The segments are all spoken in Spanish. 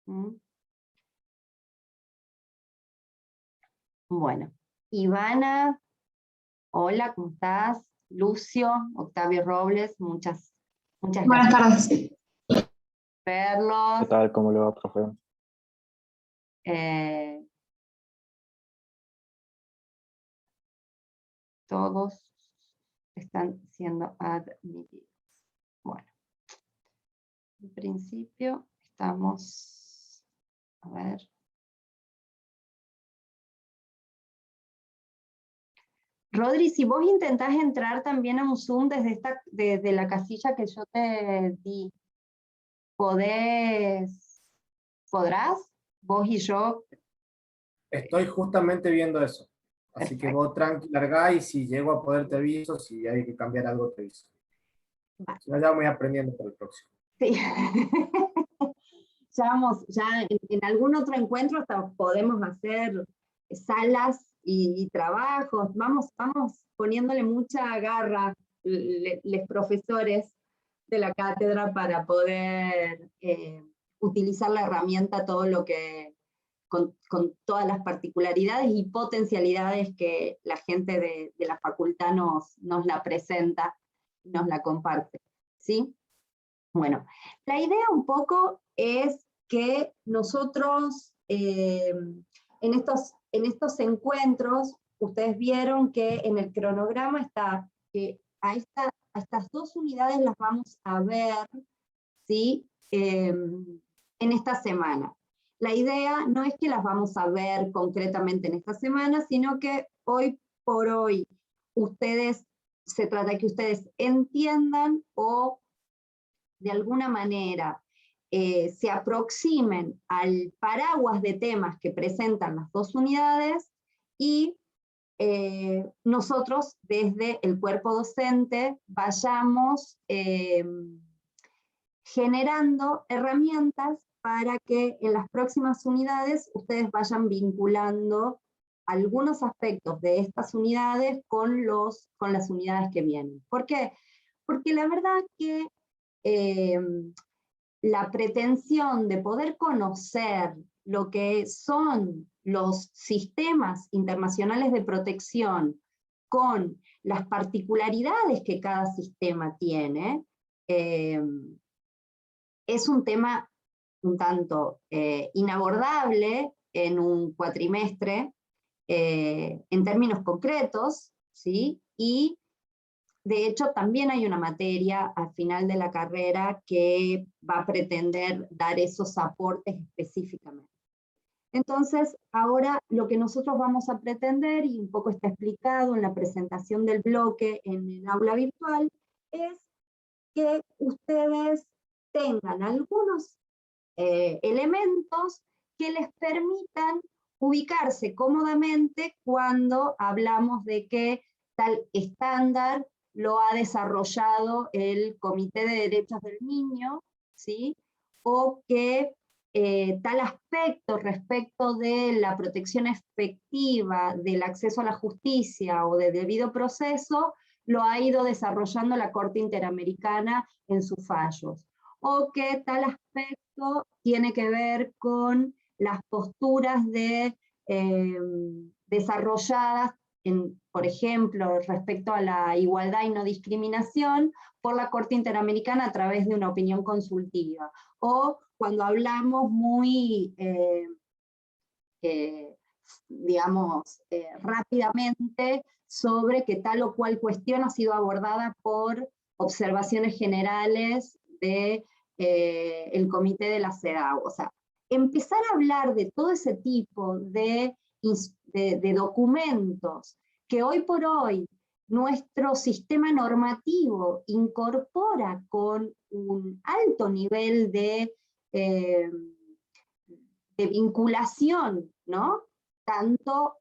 ¿Mm? Bueno, Ivana, hola, ¿cómo estás? Lucio, Octavio Robles, muchas Buenas gracias tardes. por ¿Qué verlos. tal? ¿Cómo le va, profe? Todos están siendo admitidos. Bueno, en principio estamos, a ver. Rodri, si vos intentás entrar también a un Zoom desde la casilla que yo te di, ¿podrás? Vos y yo. Estoy justamente viendo eso. Así Perfecto. que vos tranqui, largá, y si llego a poder te aviso, si hay que cambiar algo te aviso. Vale. Si no, ya voy aprendiendo para el próximo. Sí. Ya en algún otro encuentro hasta podemos hacer salas y trabajos. Vamos poniéndole mucha garra los profesores de la cátedra para poder utilizar la herramienta todo lo que con todas las particularidades y potencialidades que la gente de la facultad nos la presenta, nos la comparte, ¿sí? Bueno, la idea un poco es que nosotros en estos encuentros, ustedes vieron que en el cronograma está que a estas dos unidades las vamos a ver, ¿sí? En esta semana. La idea no es que las vamos a ver concretamente en esta semana, sino que hoy por hoy se trata de que ustedes entiendan o de alguna manera se aproximen al paraguas de temas que presentan las dos unidades y nosotros desde el cuerpo docente vayamos generando herramientas para que en las próximas unidades ustedes vayan vinculando algunos aspectos de estas unidades con las unidades que vienen. ¿Por qué? Porque la verdad que la pretensión de poder conocer lo que son los sistemas internacionales de protección con las particularidades que cada sistema tiene, es un tema un tanto inabordable en un cuatrimestre en términos concretos, ¿sí? Y de hecho también hay una materia al final de la carrera que va a pretender dar esos aportes específicamente. Entonces, ahora lo que nosotros vamos a pretender, y un poco está explicado en la presentación del bloque en el aula virtual, es que ustedes tengan algunos elementos que les permitan ubicarse cómodamente cuando hablamos de que tal estándar lo ha desarrollado el Comité de Derechos del Niño, ¿sí? O que tal aspecto respecto de la protección efectiva del acceso a la justicia o de debido proceso lo ha ido desarrollando la Corte Interamericana en sus fallos, o que tal aspecto tiene que ver con las posturas desarrolladas, por ejemplo, respecto a la igualdad y no discriminación, por la Corte Interamericana a través de una opinión consultiva, o cuando hablamos muy, digamos, rápidamente sobre que tal o cual cuestión ha sido abordada por observaciones generales del comité de la CEDAW. O sea, empezar a hablar de todo ese tipo de documentos que hoy por hoy nuestro sistema normativo incorpora con un alto nivel de vinculación, ¿no? Tanto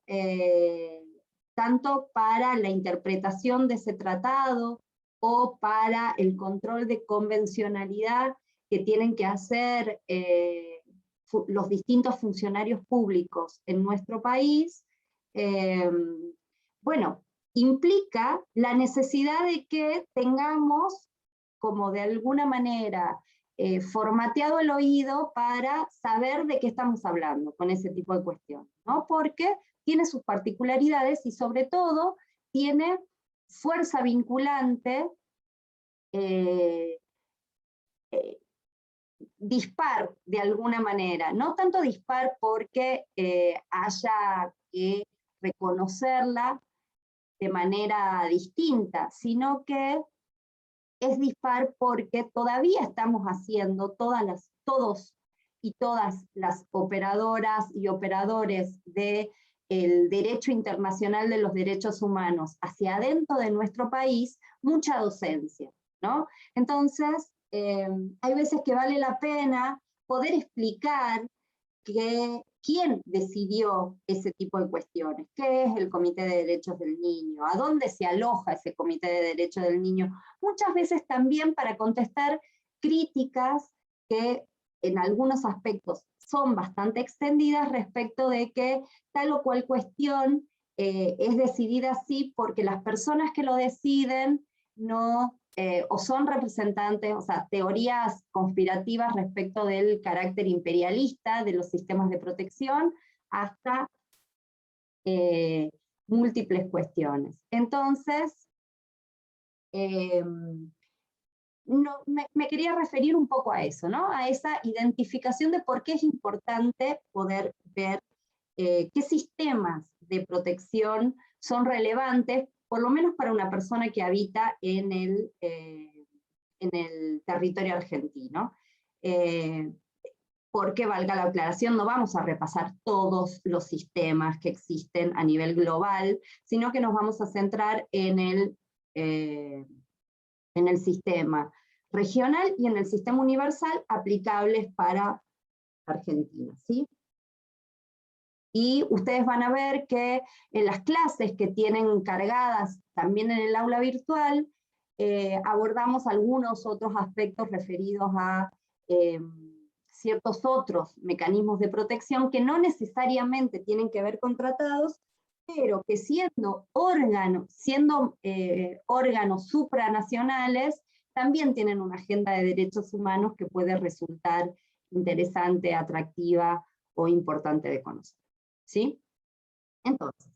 para la interpretación de ese tratado o para el control de convencionalidad que tienen que hacer los distintos funcionarios públicos en nuestro país, bueno, implica la necesidad de que tengamos como de alguna manera formateado el oído para saber de qué estamos hablando con ese tipo de cuestiones, ¿no? Porque tiene sus particularidades y sobre todo tiene fuerza vinculante dispar de alguna manera, no tanto dispar porque haya que reconocerla de manera distinta, sino que es dispar porque todavía estamos haciendo todos y todas las operadoras y operadores del derecho internacional de los derechos humanos hacia adentro de nuestro país, mucha docencia, ¿no? Entonces, hay veces que vale la pena poder explicar quién decidió ese tipo de cuestiones, qué es el Comité de Derechos del Niño, a dónde se aloja ese Comité de Derechos del Niño, muchas veces también para contestar críticas que en algunos aspectos son bastante extendidas respecto de que tal o cual cuestión es decidida así porque las personas que lo deciden no, o son representantes, o sea, teorías conspirativas respecto del carácter imperialista de los sistemas de protección, hasta múltiples cuestiones. Entonces, me quería referir un poco a eso, ¿no? A esa identificación de por qué es importante poder ver qué sistemas de protección son relevantes, por lo menos para una persona que habita en el territorio argentino. Porque, valga la aclaración, no vamos a repasar todos los sistemas que existen a nivel global, sino que nos vamos a centrar en el sistema regional y en el sistema universal aplicables para Argentina, ¿sí? Y ustedes van a ver que en las clases que tienen cargadas también en el aula virtual, abordamos algunos otros aspectos referidos a ciertos otros mecanismos de protección que no necesariamente tienen que ver con tratados, pero que siendo órganos supranacionales, también tienen una agenda de derechos humanos que puede resultar interesante, atractiva o importante de conocer. ¿Sí? Entonces,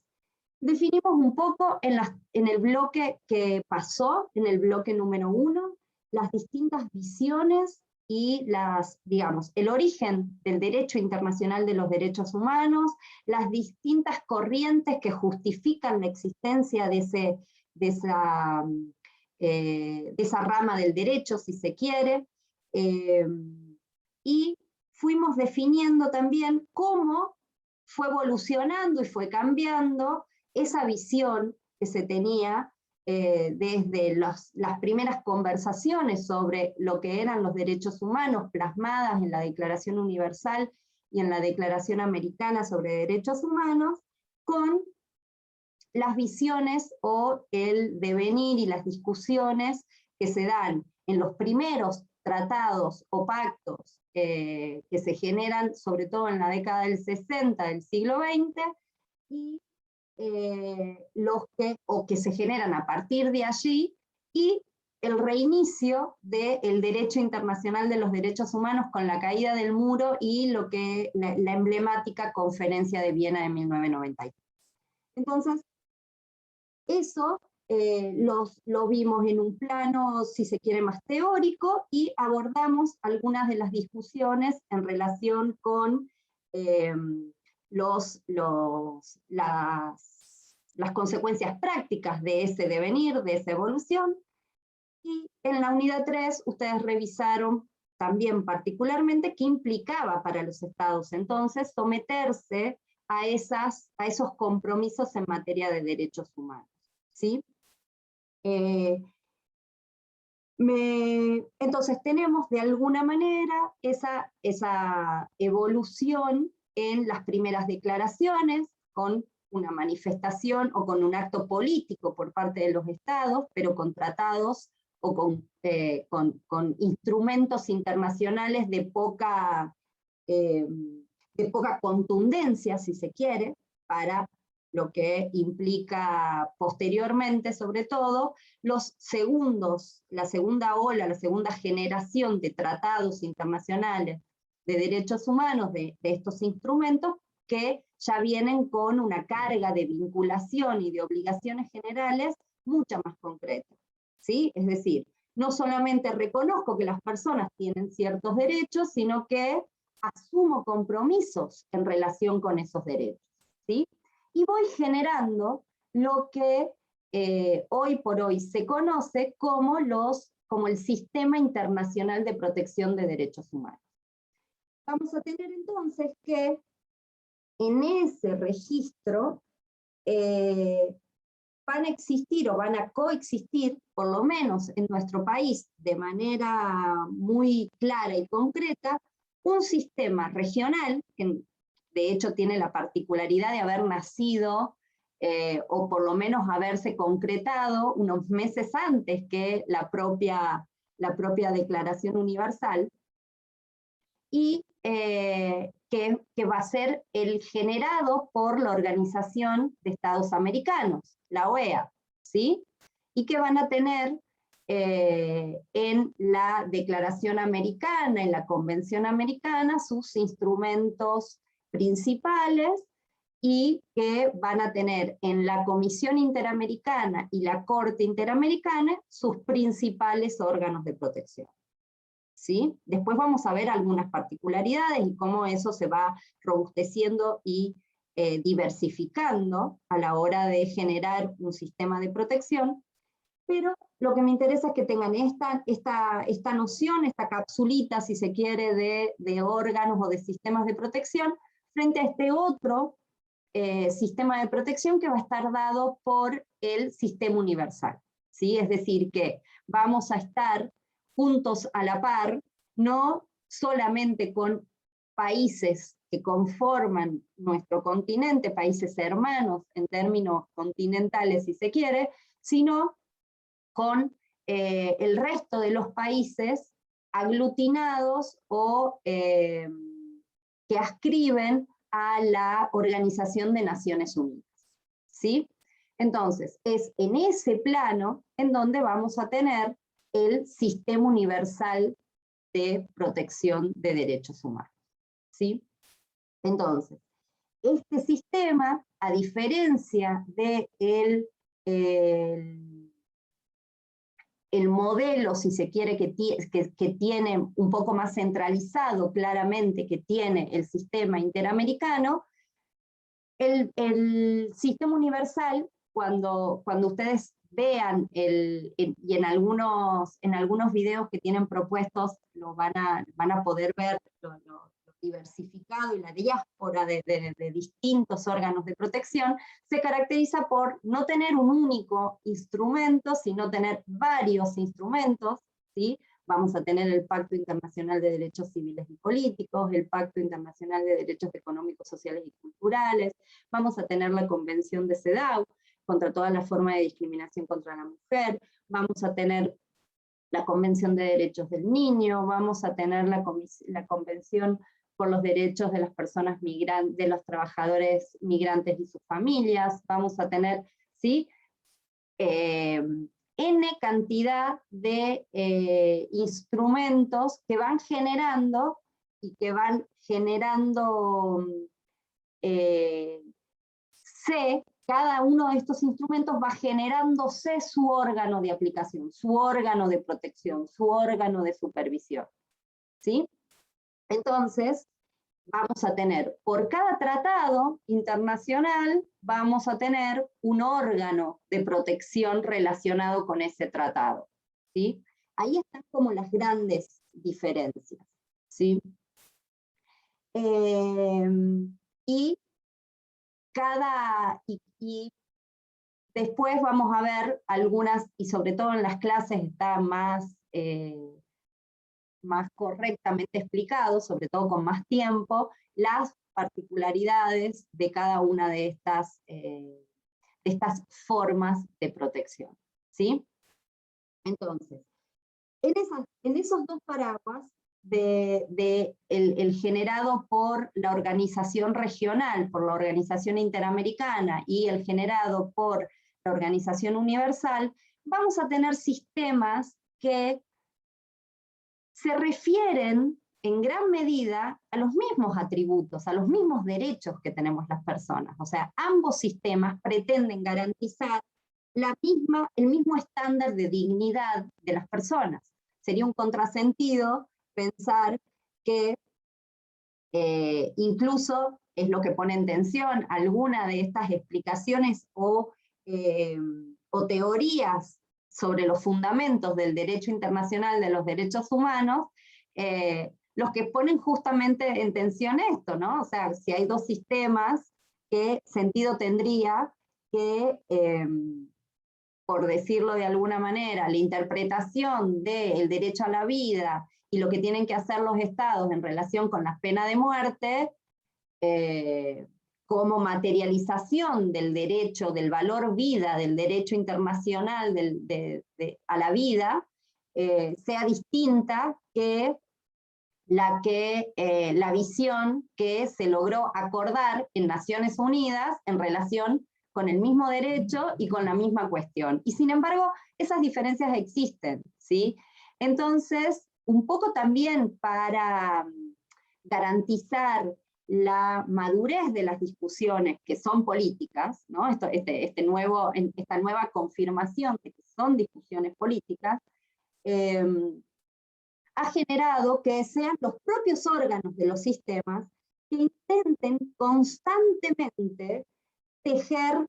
definimos un poco en el bloque que pasó, en el bloque número 1, las distintas visiones y digamos, el origen del derecho internacional de los derechos humanos, las distintas corrientes que justifican la existencia de esa rama del derecho, si se quiere, y fuimos definiendo también cómo fue evolucionando y fue cambiando esa visión que se tenía desde las primeras conversaciones sobre lo que eran los derechos humanos plasmadas en la Declaración Universal y en la Declaración Americana sobre Derechos Humanos, con las visiones o el devenir y las discusiones que se dan en los primeros tratados o pactos que se generan sobre todo en la década del 60 del siglo XX, y que se generan a partir de allí, y el reinicio del derecho internacional de los derechos humanos con la caída del muro y la emblemática Conferencia de Viena de 1993. Entonces, eso lo vimos en un plano, si se quiere, más teórico, y abordamos algunas de las discusiones en relación con las consecuencias prácticas de ese devenir, de esa evolución. Y en la unidad 3 ustedes revisaron también particularmente qué implicaba para los estados entonces someterse a esos compromisos en materia de derechos humanos, ¿sí? Entonces tenemos de alguna manera esa evolución en las primeras declaraciones, con una manifestación o con un acto político por parte de los estados, pero con tratados o con instrumentos internacionales de poca contundencia, si se quiere, para lo que implica posteriormente, sobre todo, la segunda ola, la segunda generación de tratados internacionales de derechos humanos, de estos instrumentos, que ya vienen con una carga de vinculación y de obligaciones generales mucho más concreta, ¿sí? Es decir, no solamente reconozco que las personas tienen ciertos derechos, sino que asumo compromisos en relación con esos derechos, ¿sí? Y voy generando lo que hoy por hoy se conoce como el Sistema Internacional de Protección de Derechos Humanos. Vamos a tener entonces que en ese registro van a existir o van a coexistir, por lo menos en nuestro país, de manera muy clara y concreta, un sistema regional, que de hecho tiene la particularidad de haber nacido, o por lo menos haberse concretado unos meses antes que la propia Declaración Universal, y que va a ser el generado por la Organización de Estados Americanos, la OEA, ¿sí? Y que van a tener en la Declaración Americana, en la Convención Americana, sus instrumentos principales, y que van a tener en la Comisión Interamericana y la Corte Interamericana sus principales órganos de protección, ¿sí? Después vamos a ver algunas particularidades y cómo eso se va robusteciendo y diversificando a la hora de generar un sistema de protección, pero lo que me interesa es que tengan esta noción, esta capsulita, si se quiere, de órganos o de sistemas de protección, frente a este otro sistema de protección que va a estar dado por el sistema universal, ¿sí? Es decir, que vamos a estar juntos a la par, no solamente con países que conforman nuestro continente, países hermanos en términos continentales si se quiere, sino con el resto de los países aglutinados o que adscriben a la Organización de Naciones Unidas, ¿sí? Entonces, es en ese plano en donde vamos a tener el Sistema Universal de Protección de Derechos Humanos, ¿sí? Entonces, este sistema, a diferencia de el modelo, si se quiere, que tiene un poco más centralizado claramente, que tiene el sistema interamericano, el sistema universal, cuando ustedes vean, y en algunos videos que tienen propuestos, van a poder ver lo diversificado y la diáspora de distintos órganos de protección, se caracteriza por no tener un único instrumento, sino tener varios instrumentos, ¿sí? Vamos a tener el Pacto Internacional de Derechos Civiles y Políticos, el Pacto Internacional de Derechos Económicos, Sociales y Culturales, vamos a tener la Convención de CEDAW, contra toda la forma de discriminación contra la mujer, vamos a tener la Convención de Derechos del Niño, vamos a tener la Convención por los Derechos de las Personas Migrantes, de los Trabajadores Migrantes y sus familias, vamos a tener, ¿sí? N cantidad de instrumentos que van generando y que van generando cada uno de estos instrumentos va generándose su órgano de aplicación, su órgano de protección, su órgano de supervisión, ¿sí? Entonces, vamos a tener, por cada tratado internacional, vamos a tener un órgano de protección relacionado con ese tratado, ¿sí? Ahí están como las grandes diferencias, ¿sí? Y después vamos a ver algunas, y sobre todo en las clases está más correctamente explicado, sobre todo con más tiempo, las particularidades de cada una de estas formas de protección, ¿sí? Entonces, en esos dos paraguas el generado por la organización regional, por la organización interamericana, y el generado por la organización universal, vamos a tener sistemas que se refieren en gran medida a los mismos atributos, a los mismos derechos que tenemos las personas. O sea, ambos sistemas pretenden garantizar el mismo estándar de dignidad de las personas. Sería un contrasentido pensar que incluso es lo que pone en tensión alguna de estas explicaciones o teorías sobre los fundamentos del derecho internacional de los derechos humanos, los que ponen justamente en tensión esto, ¿no? O sea, si hay dos sistemas, ¿qué sentido tendría que, por decirlo de alguna manera, la interpretación del derecho a la vida y lo que tienen que hacer los estados en relación con la pena de muerte, como materialización del derecho, del valor vida, del derecho internacional a la vida, sea distinta que la visión que se logró acordar en Naciones Unidas en relación con el mismo derecho y con la misma cuestión. Y sin embargo, esas diferencias existen, ¿sí? Entonces, un poco también para garantizar la madurez de las discusiones que son políticas, ¿no? Esta nueva confirmación de que son discusiones políticas, ha generado que sean los propios órganos de los sistemas que intenten constantemente tejer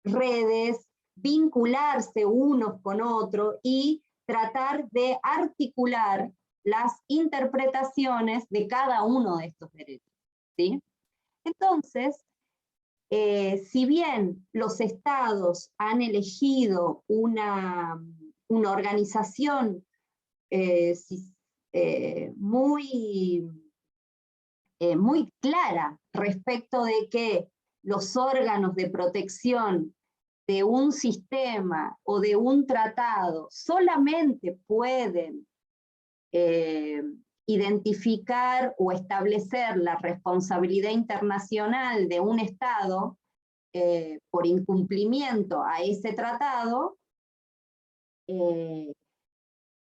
redes, vincularse unos con otros y tratar de articular las interpretaciones de cada uno de estos derechos, ¿sí? Entonces, si bien los estados han elegido una organización muy clara respecto de que los órganos de protección de un sistema o de un tratado solamente pueden identificar o establecer la responsabilidad internacional de un Estado por incumplimiento a ese tratado,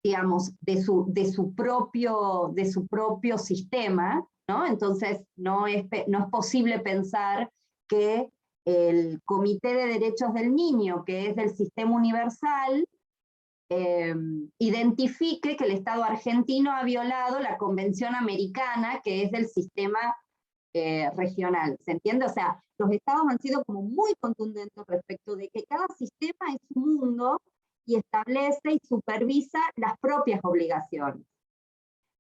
digamos, de su propio sistema, ¿no? Entonces no es posible pensar que el Comité de Derechos del Niño, que es del sistema universal, identifique que el Estado argentino ha violado la Convención Americana, que es del sistema regional. ¿Se entiende? O sea, los Estados han sido como muy contundentes respecto de que cada sistema es un mundo y establece y supervisa las propias obligaciones.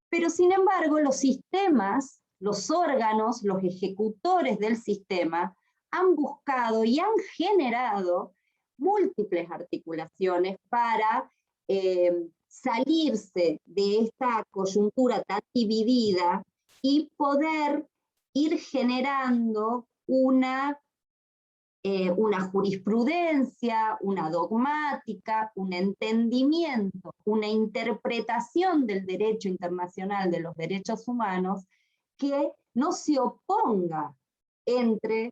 Pero sin embargo, los sistemas, los órganos, los ejecutores del sistema han buscado y han generado múltiples articulaciones para salirse de esta coyuntura tan dividida y poder ir generando una jurisprudencia, una dogmática, un entendimiento, una interpretación del derecho internacional de los derechos humanos que no se oponga entre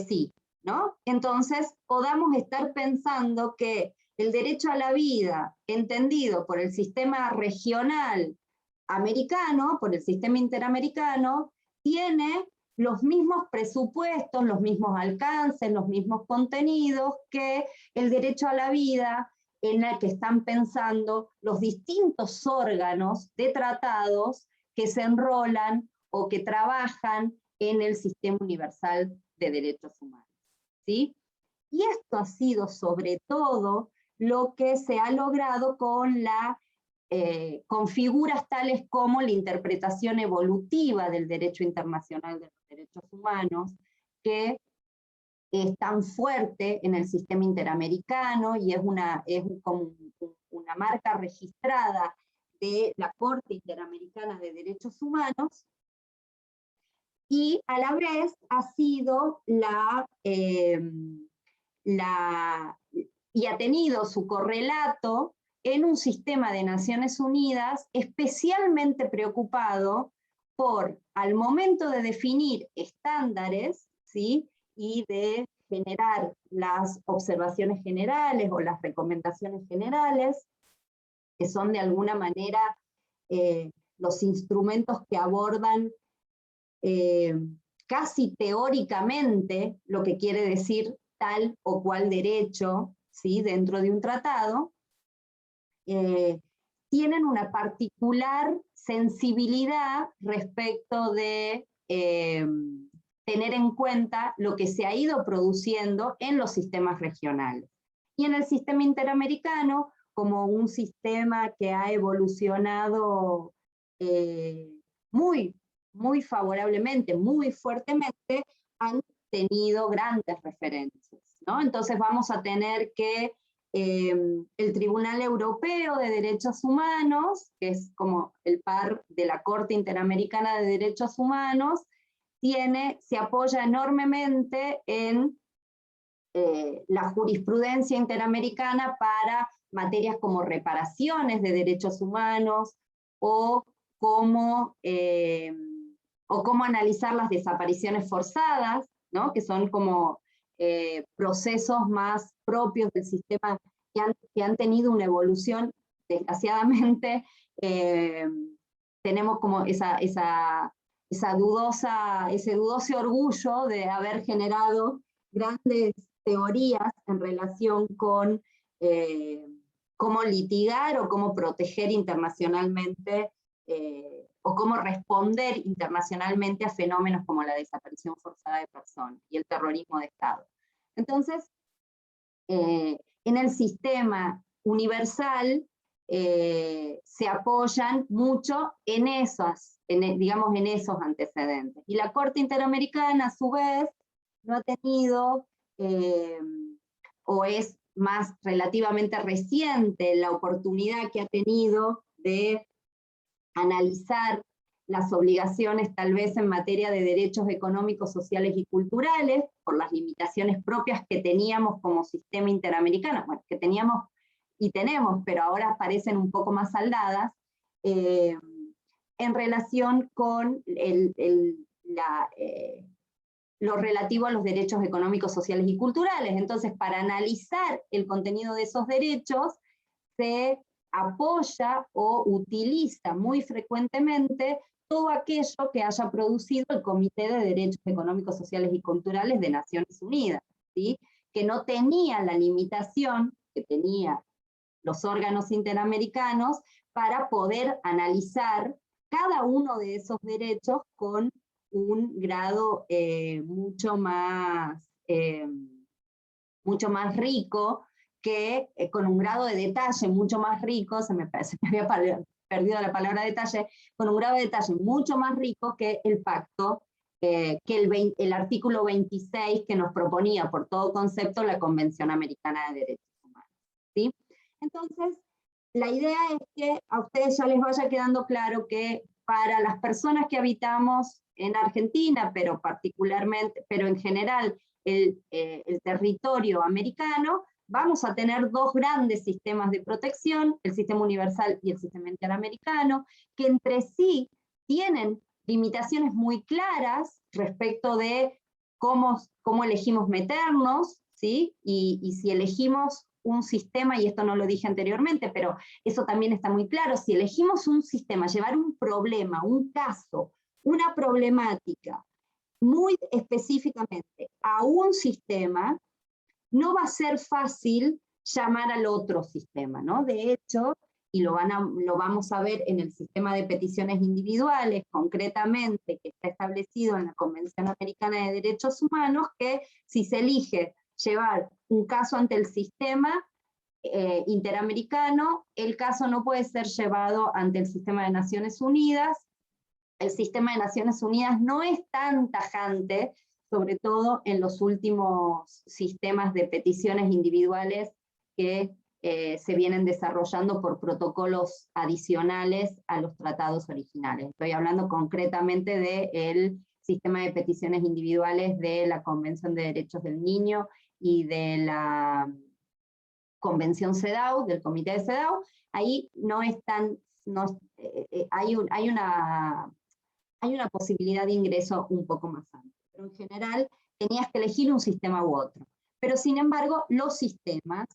sí, ¿no? Entonces podamos estar pensando que el derecho a la vida, entendido por el sistema regional americano, por el sistema interamericano, tiene los mismos presupuestos, los mismos alcances, los mismos contenidos que el derecho a la vida en el que están pensando los distintos órganos de tratados que se enrolan o que trabajan en el sistema universal de derechos humanos, ¿sí? Y esto ha sido sobre todo lo que se ha logrado con con figuras tales como la interpretación evolutiva del derecho internacional de los derechos humanos, que es tan fuerte en el sistema interamericano y es como una marca registrada de la Corte Interamericana de Derechos Humanos, y a la vez ha sido y ha tenido su correlato en un sistema de Naciones Unidas especialmente preocupado por, al momento de definir estándares, ¿sí?, y de generar las observaciones generales o las recomendaciones generales, que son de alguna manera los instrumentos que abordan casi teóricamente lo que quiere decir tal o cual derecho, ¿sí?, dentro de un tratado, tienen una particular sensibilidad respecto de tener en cuenta lo que se ha ido produciendo en los sistemas regionales. Y en el sistema interamericano, como un sistema que ha evolucionado muy favorablemente, muy fuertemente, han tenido grandes referencias, ¿no? Entonces vamos a tener que el Tribunal Europeo de Derechos Humanos, que es como el par de la Corte Interamericana de Derechos Humanos, se apoya enormemente en la jurisprudencia interamericana para materias como reparaciones de derechos humanos o cómo analizar las desapariciones forzadas, ¿no?, que son como procesos más propios del sistema que han tenido una evolución, desgraciadamente, tenemos como ese dudoso orgullo de haber generado grandes teorías en relación con cómo litigar o cómo proteger internacionalmente o cómo responder internacionalmente a fenómenos como la desaparición forzada de personas y el terrorismo de Estado. Entonces, en el sistema universal se apoyan mucho en esos antecedentes. Y la Corte Interamericana, a su vez, no ha tenido, o es más relativamente reciente, la oportunidad que ha tenido de analizar las obligaciones tal vez en materia de derechos económicos, sociales y culturales, por las limitaciones propias que teníamos como sistema interamericano, bueno, que teníamos y tenemos, pero ahora parecen un poco más saldadas, en relación con lo relativo a los derechos económicos, sociales y culturales. Entonces, para analizar el contenido de esos derechos, se apoya o utiliza muy frecuentemente todo aquello que haya producido el Comité de Derechos Económicos, Sociales y Culturales de Naciones Unidas, ¿sí?, que no tenía la limitación que tenía los órganos interamericanos para poder analizar cada uno de esos derechos con un grado mucho más rico, con un grado de detalle mucho más rico, se me había perdido la palabra detalle, con un grado de detalle mucho más rico que el pacto, que el artículo 26 que nos proponía por todo concepto la Convención Americana de Derechos Humanos, ¿sí? Entonces, la idea es que a ustedes ya les vaya quedando claro que para las personas que habitamos en Argentina, pero en general el territorio americano, vamos a tener dos grandes sistemas de protección, el sistema universal y el sistema interamericano, que entre sí tienen limitaciones muy claras respecto de cómo elegimos meternos, ¿sí? Y si elegimos un sistema, y esto no lo dije anteriormente, pero eso también está muy claro, si elegimos un sistema, llevar un problema, un caso, una problemática, muy específicamente a un sistema, no va a ser fácil llamar al otro sistema, ¿no? De hecho, y lo vamos a ver en el sistema de peticiones individuales, concretamente, que está establecido en la Convención Americana de Derechos Humanos, que si se elige llevar un caso ante el sistema interamericano, el caso no puede ser llevado ante el sistema de Naciones Unidas. El sistema de Naciones Unidas no es tan tajante, sobre todo en los últimos sistemas de peticiones individuales que se vienen desarrollando por protocolos adicionales a los tratados originales. Estoy hablando concretamente del sistema de peticiones individuales de la Convención de Derechos del Niño y de la Convención CEDAW, del Comité de CEDAW, ahí no es tan, hay una posibilidad de ingreso un poco más amplia, pero en general tenías que elegir un sistema u otro. Pero sin embargo, los sistemas,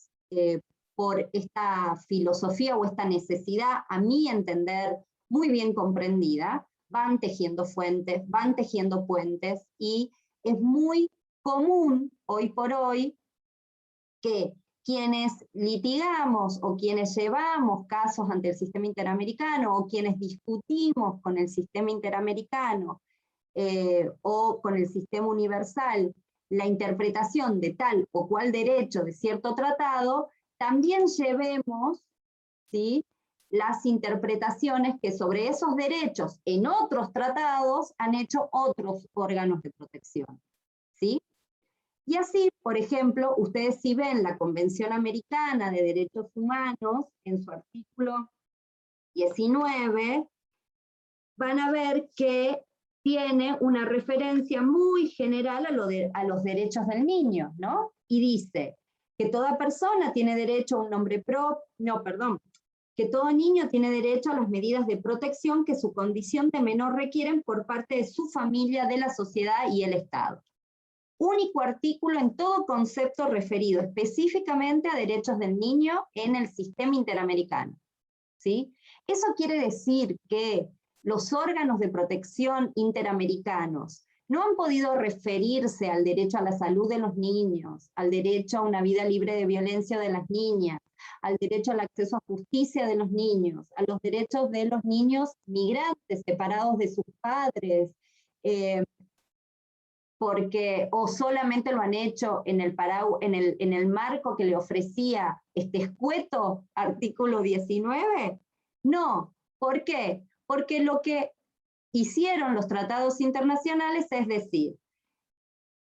por esta filosofía o esta necesidad, a mi entender, muy bien comprendida, van tejiendo fuentes, van tejiendo puentes, y es muy común hoy por hoy que quienes litigamos o quienes llevamos casos ante el sistema interamericano o quienes discutimos con el sistema interamericano o con el sistema universal la interpretación de tal o cual derecho de cierto tratado, también llevemos, ¿sí?, las interpretaciones que sobre esos derechos en otros tratados han hecho otros órganos de protección, ¿sí? Y así, por ejemplo, ustedes si ven la Convención Americana de Derechos Humanos, en su artículo 19, van a ver que tiene una referencia muy general a los derechos del niño, ¿no? Y dice que toda persona tiene derecho a un nombre propio, que todo niño tiene derecho a las medidas de protección que su condición de menor requieren por parte de su familia, de la sociedad y el Estado. Único artículo en todo concepto referido específicamente a derechos del niño en el sistema interamericano, ¿sí? Eso quiere decir que los órganos de protección interamericanos no han podido referirse al derecho a la salud de los niños, al derecho a una vida libre de violencia de las niñas, al derecho al acceso a justicia de los niños, a los derechos de los niños migrantes separados de sus padres, o solamente lo han hecho en el marco que le ofrecía este escueto artículo 19. No, ¿por qué? Porque lo que hicieron los tratados internacionales es decir,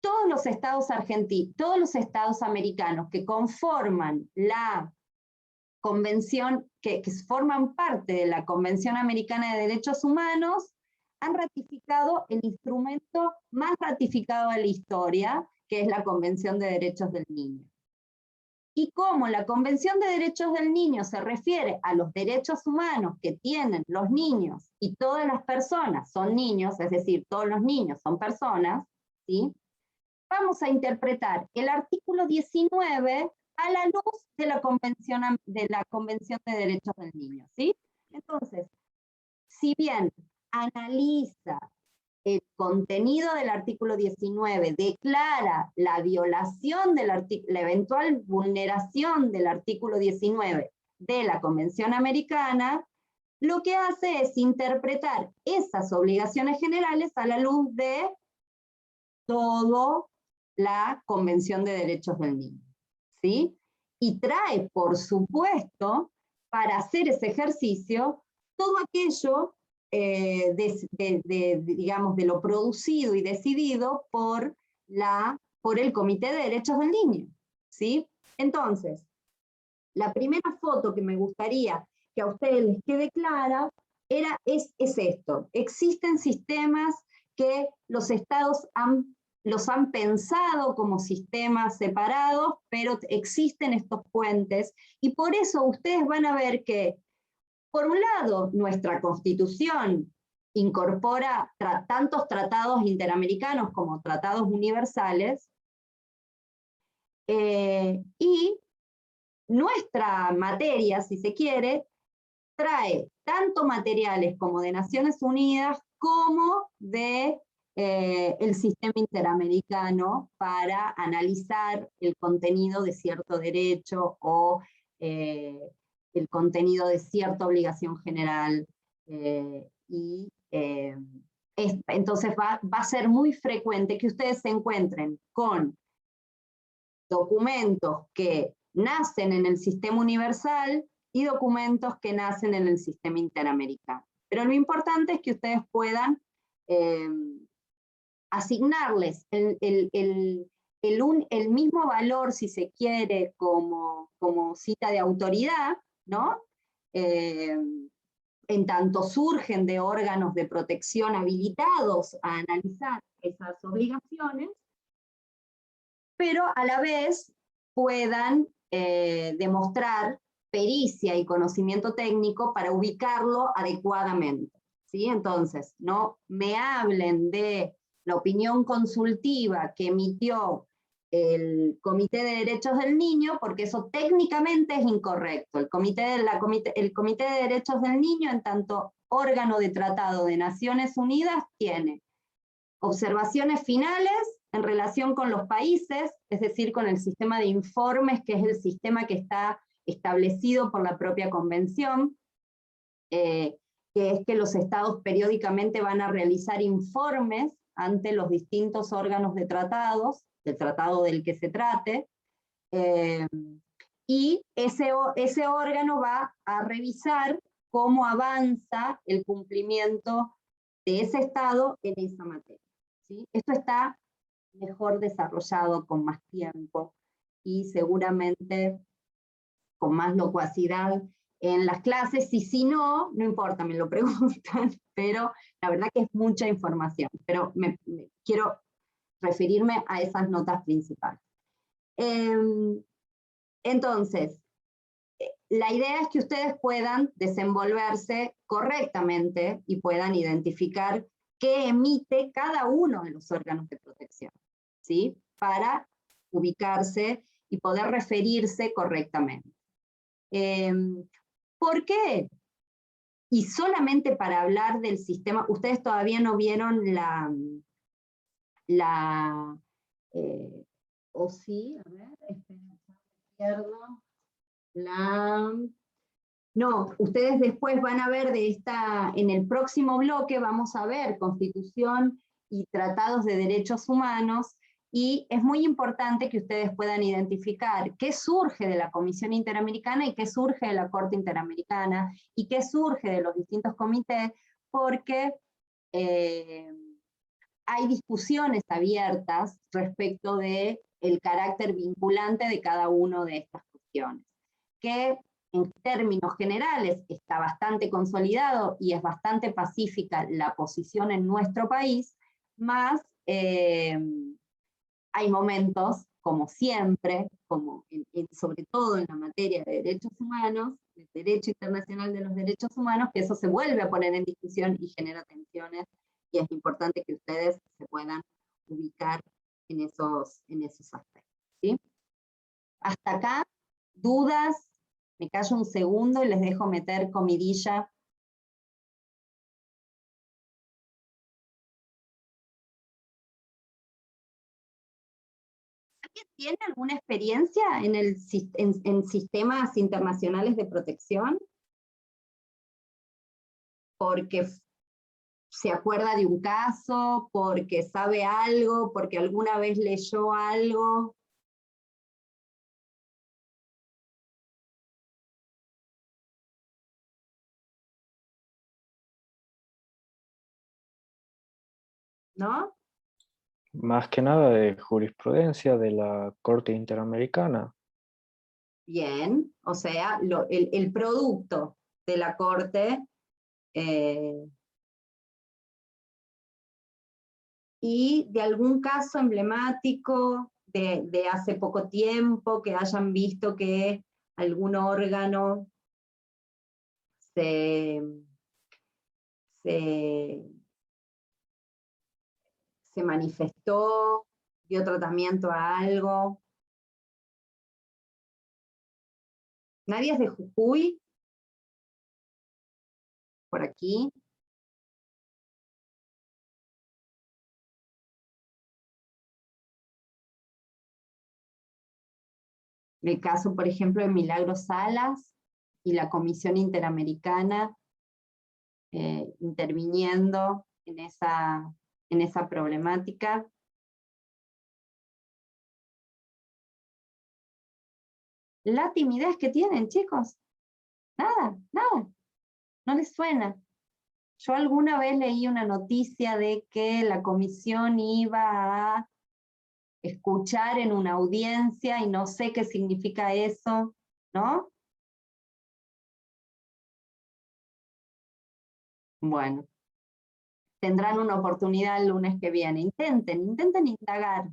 todos los estados americanos que conforman la convención, que forman parte de la Convención Americana de Derechos Humanos, han ratificado el instrumento más ratificado de la historia, que es la Convención de Derechos del Niño. Y como la Convención de Derechos del Niño se refiere a los derechos humanos que tienen los niños, y todas las personas son niños, es decir, todos los niños son personas, ¿sí?, vamos a interpretar el artículo 19 a la luz de la Convención de Derechos del Niño, ¿sí? Entonces, si bien analiza el contenido del artículo 19, declara la violación la eventual vulneración del artículo 19 de la Convención Americana, lo que hace es interpretar esas obligaciones generales a la luz de toda la Convención de Derechos del Niño, ¿sí? Y trae, por supuesto, para hacer ese ejercicio, todo aquello digamos, de lo producido y decidido por el Comité de Derechos del Niño, ¿sí? Entonces, la primera foto que me gustaría que a ustedes les quede clara es esto. Existen sistemas que los estados los han pensado como sistemas separados, pero existen estos puentes, y por eso ustedes van a ver que, por un lado, nuestra Constitución incorpora tantos tratados interamericanos como tratados universales, y nuestra materia, si se quiere, trae tanto materiales como de Naciones Unidas como de el sistema interamericano para analizar el contenido de cierto derecho o el contenido de cierta obligación general. Entonces va a ser muy frecuente que ustedes se encuentren con documentos que nacen en el sistema universal y documentos que nacen en el sistema interamericano. Pero lo importante es que ustedes puedan asignarles el mismo valor, si se quiere, como cita de autoridad, ¿no? En tanto surgen de órganos de protección habilitados a analizar esas obligaciones, pero a la vez puedan demostrar pericia y conocimiento técnico para ubicarlo adecuadamente, ¿sí? Entonces, no me hablen de la opinión consultiva que emitió el Comité de Derechos del Niño, porque eso técnicamente es incorrecto. El Comité de Derechos del Niño, en tanto órgano de tratado de Naciones Unidas, tiene observaciones finales en relación con los países, es decir, con el sistema de informes, que es el sistema que está establecido por la propia convención, que es que los estados periódicamente van a realizar informes ante los distintos órganos de tratados, del tratado del que se trate, y ese órgano va a revisar cómo avanza el cumplimiento de ese estado en esa materia, ¿sí? Esto está mejor desarrollado con más tiempo y seguramente con más locuacidad en las clases, y si no, no importa, me lo preguntan, pero la verdad que es mucha información, pero quiero referirme a esas notas principales. Entonces, la idea es que ustedes puedan desenvolverse correctamente y puedan identificar qué emite cada uno de los órganos de protección, ¿sí? Para ubicarse y poder referirse correctamente. ¿Por qué? Y solamente para hablar del sistema, ustedes todavía no vieron o sí, a ver, izquierdo, no, ustedes después van a ver en el próximo bloque vamos a ver Constitución y tratados de derechos humanos, y es muy importante que ustedes puedan identificar qué surge de la Comisión Interamericana y qué surge de la Corte Interamericana y qué surge de los distintos comités, porque hay discusiones abiertas respecto del carácter vinculante de cada una de estas cuestiones, que en términos generales está bastante consolidado y es bastante pacífica la posición en nuestro país, más hay momentos, como siempre, sobre todo en la materia de derechos humanos, el derecho internacional de los derechos humanos, que eso se vuelve a poner en discusión y genera tensiones, y es importante que ustedes se puedan ubicar en esos aspectos, ¿sí? Hasta acá, dudas, me callo un segundo y les dejo meter comidilla. ¿Alguien tiene alguna experiencia en sistemas internacionales de protección? Porque se acuerda de un caso, porque sabe algo, porque alguna vez leyó algo. ¿No? Más que nada de jurisprudencia de la Corte Interamericana. Bien, o sea, el producto de la Corte y de algún caso emblemático de hace poco tiempo, que hayan visto que algún órgano se manifestó, dio tratamiento a algo. ¿Nadie es de Jujuy? Por aquí. El caso, por ejemplo, de Milagros Salas y la Comisión Interamericana interviniendo en esa problemática. La timidez que tienen, chicos. Nada, nada. No les suena. Yo alguna vez leí una noticia de que la comisión iba a escuchar en una audiencia y no sé qué significa eso, ¿no? Bueno, tendrán una oportunidad el lunes que viene. Intenten indagar,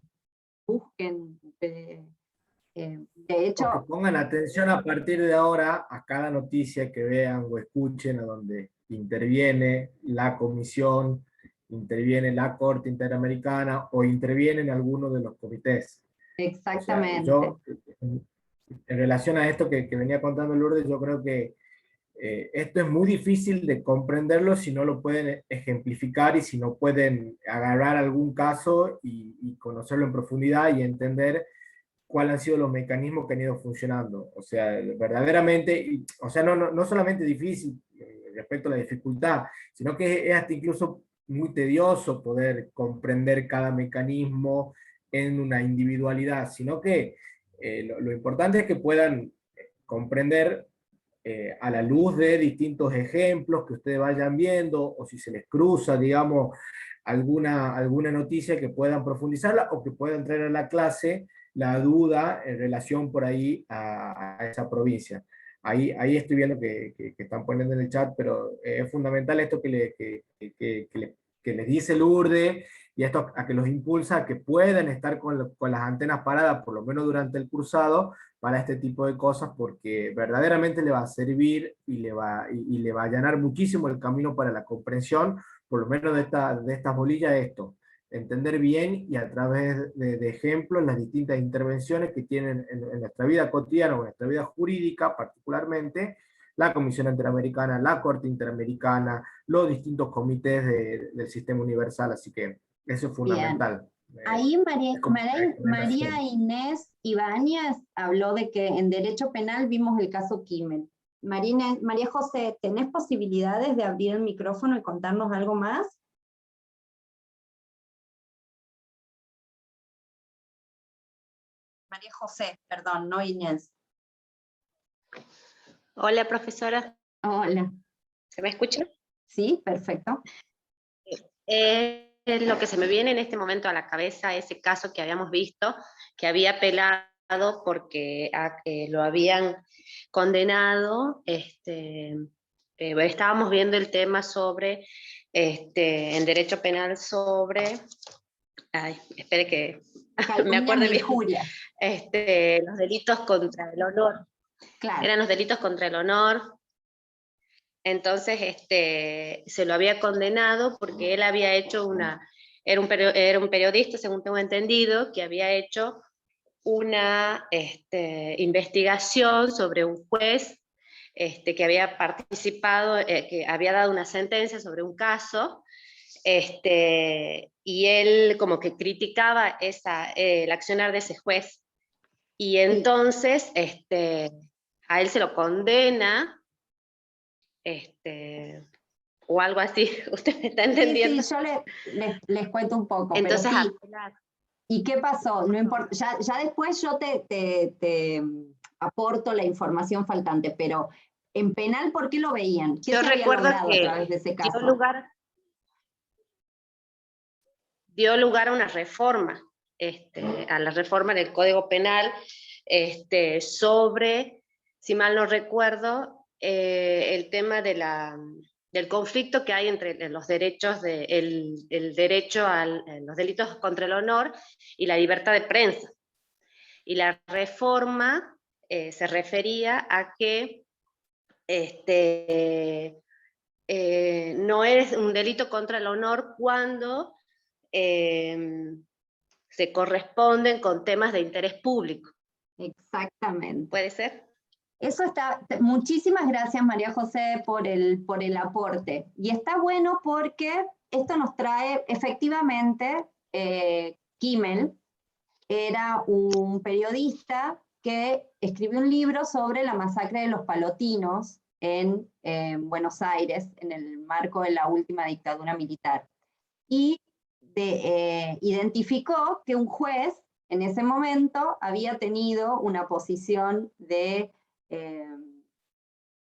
busquen De hecho, O que pongan atención a partir de ahora a cada noticia que vean o escuchen, a donde interviene la comisión, interviene la Corte Interamericana o interviene en alguno de los comités. O sea, exactamente. yo, en relación a esto que venía contando Lourdes, yo creo que esto es muy difícil de comprenderlo si no lo pueden ejemplificar y si no pueden agarrar algún caso y conocerlo en profundidad y entender cuáles han sido los mecanismos que han ido funcionando. O sea, verdaderamente, o sea, no solamente difícil respecto a la dificultad, sino que es hasta incluso muy tedioso poder comprender cada mecanismo en una individualidad, sino que lo importante es que puedan comprender a la luz de distintos ejemplos que ustedes vayan viendo, o si se les cruza, digamos, alguna noticia que puedan profundizarla o que puedan traer a la clase la duda en relación por ahí a esa provincia. Ahí estoy viendo que están poniendo en el chat, pero es fundamental esto que les dice Lourdes, y esto a que los impulsa a que puedan estar con las antenas paradas, por lo menos durante el cursado, para este tipo de cosas, porque verdaderamente le va a servir y le va a allanar muchísimo el camino para la comprensión, por lo menos de estas bolillas, esto, entender bien y a través de ejemplos las distintas intervenciones que tienen en nuestra vida cotidiana o en nuestra vida jurídica particularmente, la Comisión Interamericana, la Corte Interamericana, los distintos comités del sistema universal, así que eso es fundamental. Ahí María Inés Ibáñez habló de que en derecho penal vimos el caso Kimmel. María José, ¿tenés posibilidades de abrir el micrófono y contarnos algo más? María José, perdón, no Inés. Hola, profesora. Hola. ¿Se me escucha? Sí, perfecto. Lo que se me viene en este momento a la cabeza, ese caso que habíamos visto, que había apelado porque lo habían condenado. Estábamos viendo el tema sobre, en derecho penal sobre, espere que me acuerdo bien, los delitos contra el honor. Claro. Eran los delitos contra el honor. Entonces se lo había condenado porque él había hecho era un periodista, según tengo entendido, que había hecho una investigación sobre un juez que había participado, que había dado una sentencia sobre un caso, y él como que criticaba el accionar de ese juez. Y entonces a él se lo condena, o algo así. ¿Usted me está entendiendo? Sí, yo les cuento un poco. Entonces, pero sí. ¿Y qué pasó? No importa, ya después yo te aporto la información faltante, pero en penal, ¿por qué lo veían? ¿Qué yo se había recuerdo logrado que a través de ese caso? Dio lugar a una reforma, a la reforma del Código Penal, sobre, si mal no recuerdo, el tema del conflicto que hay entre los derechos, el derecho a los delitos contra el honor y la libertad de prensa. Y la reforma se refería a que no es un delito contra el honor cuando se corresponden con temas de interés público. Exactamente. ¿Puede ser? Eso está, muchísimas gracias María José por el aporte. Y está bueno porque esto nos trae, efectivamente, Kimmel era un periodista que escribió un libro sobre la masacre de los palotinos en Buenos Aires, en el marco de la última dictadura militar. Y identificó que un juez en ese momento había tenido una posición de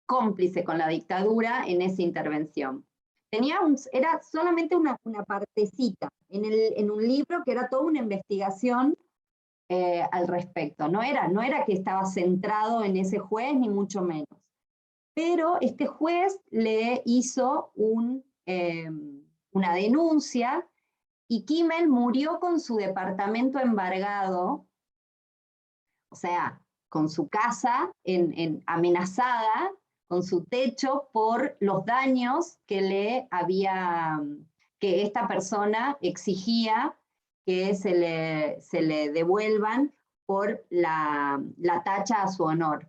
cómplice con la dictadura en esa intervención. Era solamente una partecita en un libro que era toda una investigación al respecto. No era que estaba centrado en ese juez, ni mucho menos. Pero este juez le hizo una denuncia y Kimmel murió con su departamento embargado o sea, con su casa amenazada, con su techo, por los daños que que esta persona exigía que se le devuelvan por la tacha a su honor.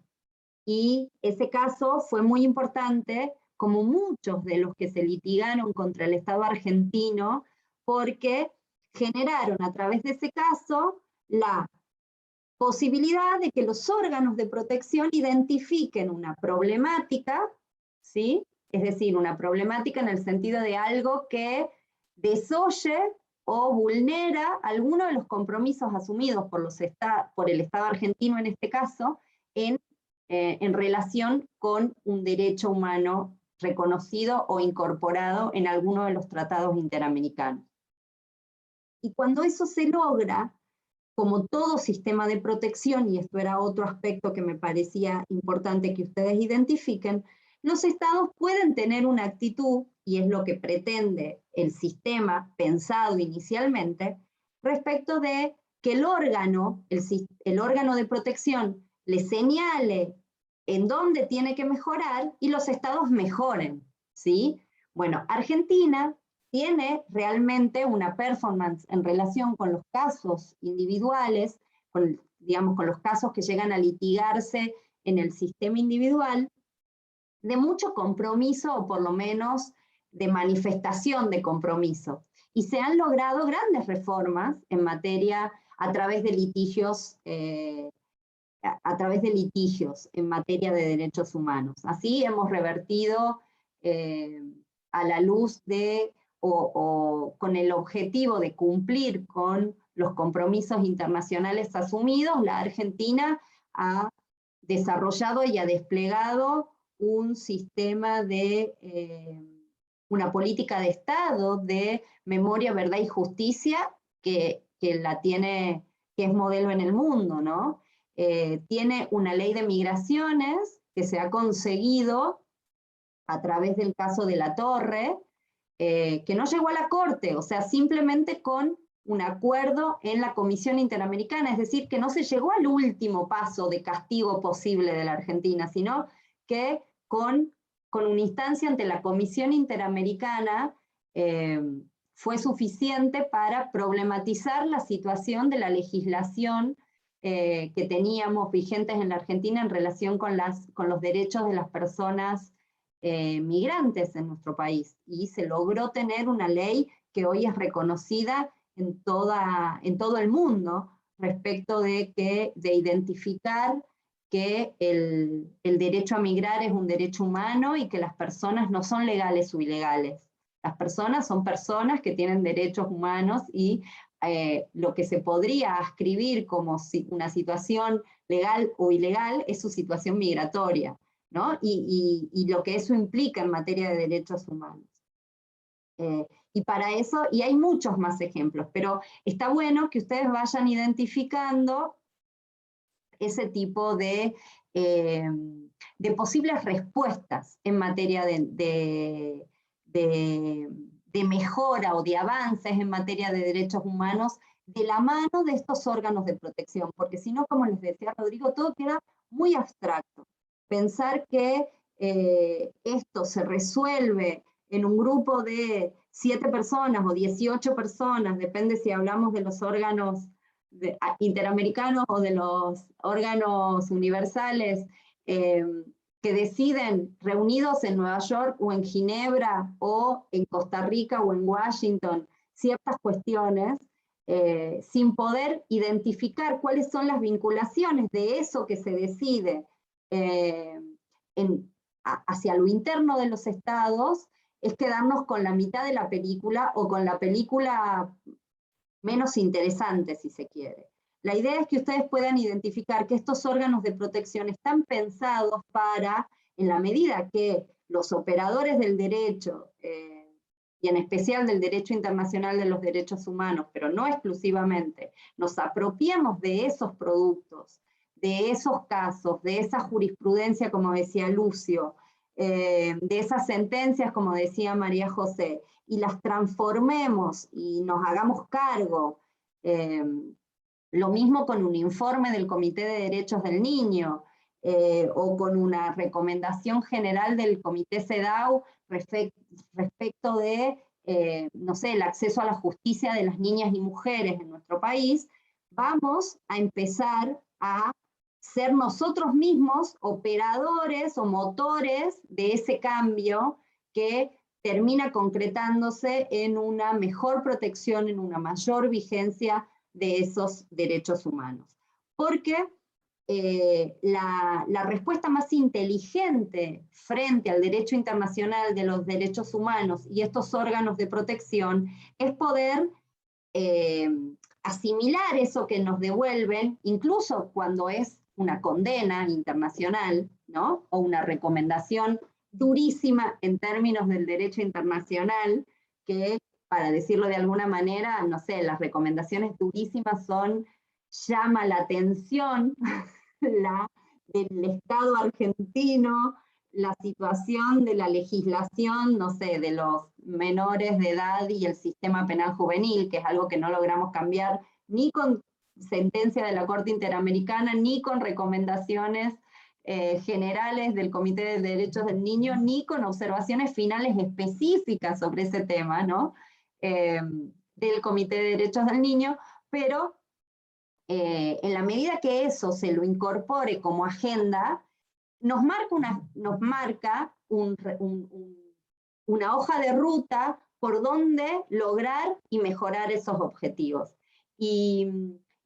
Y ese caso fue muy importante, como muchos de los que se litigaron contra el Estado argentino, porque generaron a través de ese caso la posibilidad de que los órganos de protección identifiquen una problemática, ¿sí? Es decir, una problemática en el sentido de algo que desoye o vulnera alguno de los compromisos asumidos por el Estado argentino en este caso, en relación con un derecho humano reconocido o incorporado en alguno de los tratados interamericanos. Y cuando eso se logra, como todo sistema de protección, y esto era otro aspecto que me parecía importante que ustedes identifiquen, los estados pueden tener una actitud, y es lo que pretende el sistema pensado inicialmente, respecto de que el órgano de protección le señale en dónde tiene que mejorar y los estados mejoren, ¿sí? Bueno, Argentina tiene realmente una performance en relación con los casos individuales, digamos, con los casos que llegan a litigarse en el sistema individual, de mucho compromiso, o por lo menos de manifestación de compromiso. Y se han logrado grandes reformas en materia, a través de litigios en materia de derechos humanos. Así hemos revertido a la luz de, o con el objetivo de cumplir con los compromisos internacionales asumidos, la Argentina ha desarrollado y ha desplegado un sistema de, una política de Estado de memoria, verdad y justicia que es modelo en el mundo, ¿no? Tiene una ley de migraciones que se ha conseguido a través del caso de La Torre, que no llegó a la Corte, o sea, simplemente con un acuerdo en la Comisión Interamericana, es decir, que no se llegó al último paso de castigo posible de la Argentina, sino que con una instancia ante la Comisión Interamericana fue suficiente para problematizar la situación de la legislación que teníamos vigentes en la Argentina en relación con los derechos de las personas migrantes en nuestro país. Y se logró tener una ley que hoy es reconocida en todo el mundo, respecto de identificar que el derecho a migrar es un derecho humano y que las personas no son legales o ilegales. Las personas son personas que tienen derechos humanos y lo que se podría ascribir como una situación legal o ilegal es su situación migratoria, ¿no? Y lo que eso implica en materia de derechos humanos. Y para eso, y hay muchos más ejemplos, pero está bueno que ustedes vayan identificando ese tipo de posibles respuestas en materia de mejora o de avances en materia de derechos humanos de la mano de estos órganos de protección, porque si no, como les decía Rodrigo, todo queda muy abstracto. Pensar que esto se resuelve en un grupo de 7 personas o 18 personas, depende si hablamos de los órganos interamericanos o de los órganos universales, que deciden reunidos en Nueva York o en Ginebra o en Costa Rica o en Washington ciertas cuestiones, sin poder identificar cuáles son las vinculaciones de eso que se decide hacia lo interno de los estados, es quedarnos con la mitad de la película o con la película menos interesante, si se quiere. La idea es que ustedes puedan identificar que estos órganos de protección están pensados para, en la medida que los operadores del derecho, y en especial del derecho internacional de los derechos humanos, pero no exclusivamente, nos apropiemos de esos productos, de esos casos, de esa jurisprudencia, como decía Lucio, de esas sentencias, como decía María José, y las transformemos y nos hagamos cargo Lo mismo con un informe del Comité de Derechos del Niño, o con una recomendación general del Comité CEDAW respecto de, no sé, el acceso a la justicia de las niñas y mujeres en nuestro país. Vamos a empezar a ser nosotros mismos operadores o motores de ese cambio que termina concretándose en una mejor protección, en una mayor vigencia de esos derechos humanos. Porque la respuesta más inteligente frente al derecho internacional de los derechos humanos y estos órganos de protección es poder asimilar eso que nos devuelven, incluso cuando es una condena internacional, ¿no? O una recomendación durísima en términos del derecho internacional, que, para decirlo de alguna manera, no sé, las recomendaciones durísimas son: llama la atención del Estado argentino, la situación de la legislación, no sé, de los menores de edad y el sistema penal juvenil, que es algo que no logramos cambiar ni con sentencia de la Corte Interamericana, ni con recomendaciones generales del Comité de Derechos del Niño, ni con observaciones finales específicas sobre ese tema, ¿no? Del Comité de Derechos del Niño, pero en la medida que eso se lo incorpore como agenda, nos marca una hoja de ruta por donde lograr y mejorar esos objetivos. Y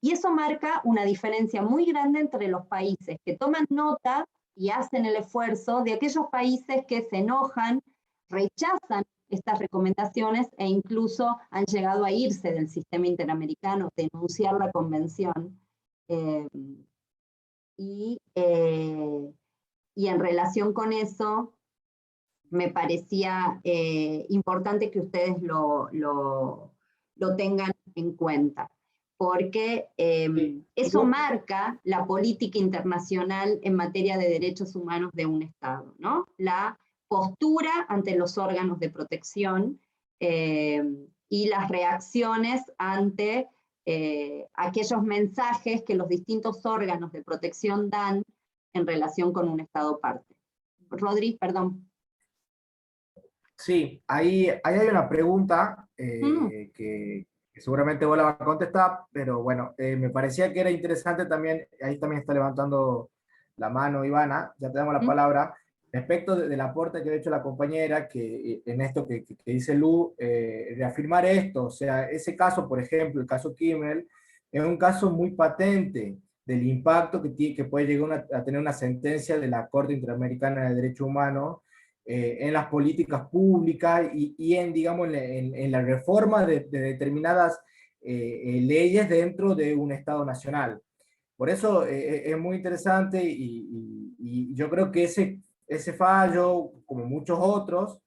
eso marca una diferencia muy grande entre los países que toman nota y hacen el esfuerzo, de aquellos países que se enojan, rechazan estas recomendaciones e incluso han llegado a irse del sistema interamericano, denunciar la convención. Y en relación con eso, me parecía importante que ustedes lo tengan en cuenta, porque eso marca la política internacional en materia de derechos humanos de un Estado, ¿no? La postura ante los órganos de protección y las reacciones ante aquellos mensajes que los distintos órganos de protección dan en relación con un Estado parte. Rodri, perdón. Sí, ahí hay una pregunta que seguramente vos la vas a contestar, pero bueno, me parecía que era interesante también, ahí también está levantando la mano Ivana, ya te damos la palabra, respecto del aporte que ha hecho la compañera, que en esto que dice Lu, reafirmar esto, o sea, ese caso, por ejemplo, el caso Kimmel, es un caso muy patente del impacto que puede llegar a tener una sentencia de la Corte Interamericana de Derechos Humanos en las políticas públicas y en, digamos, en la reforma de determinadas leyes dentro de un Estado nacional. Por eso es muy interesante y yo creo que ese fallo, como muchos otros,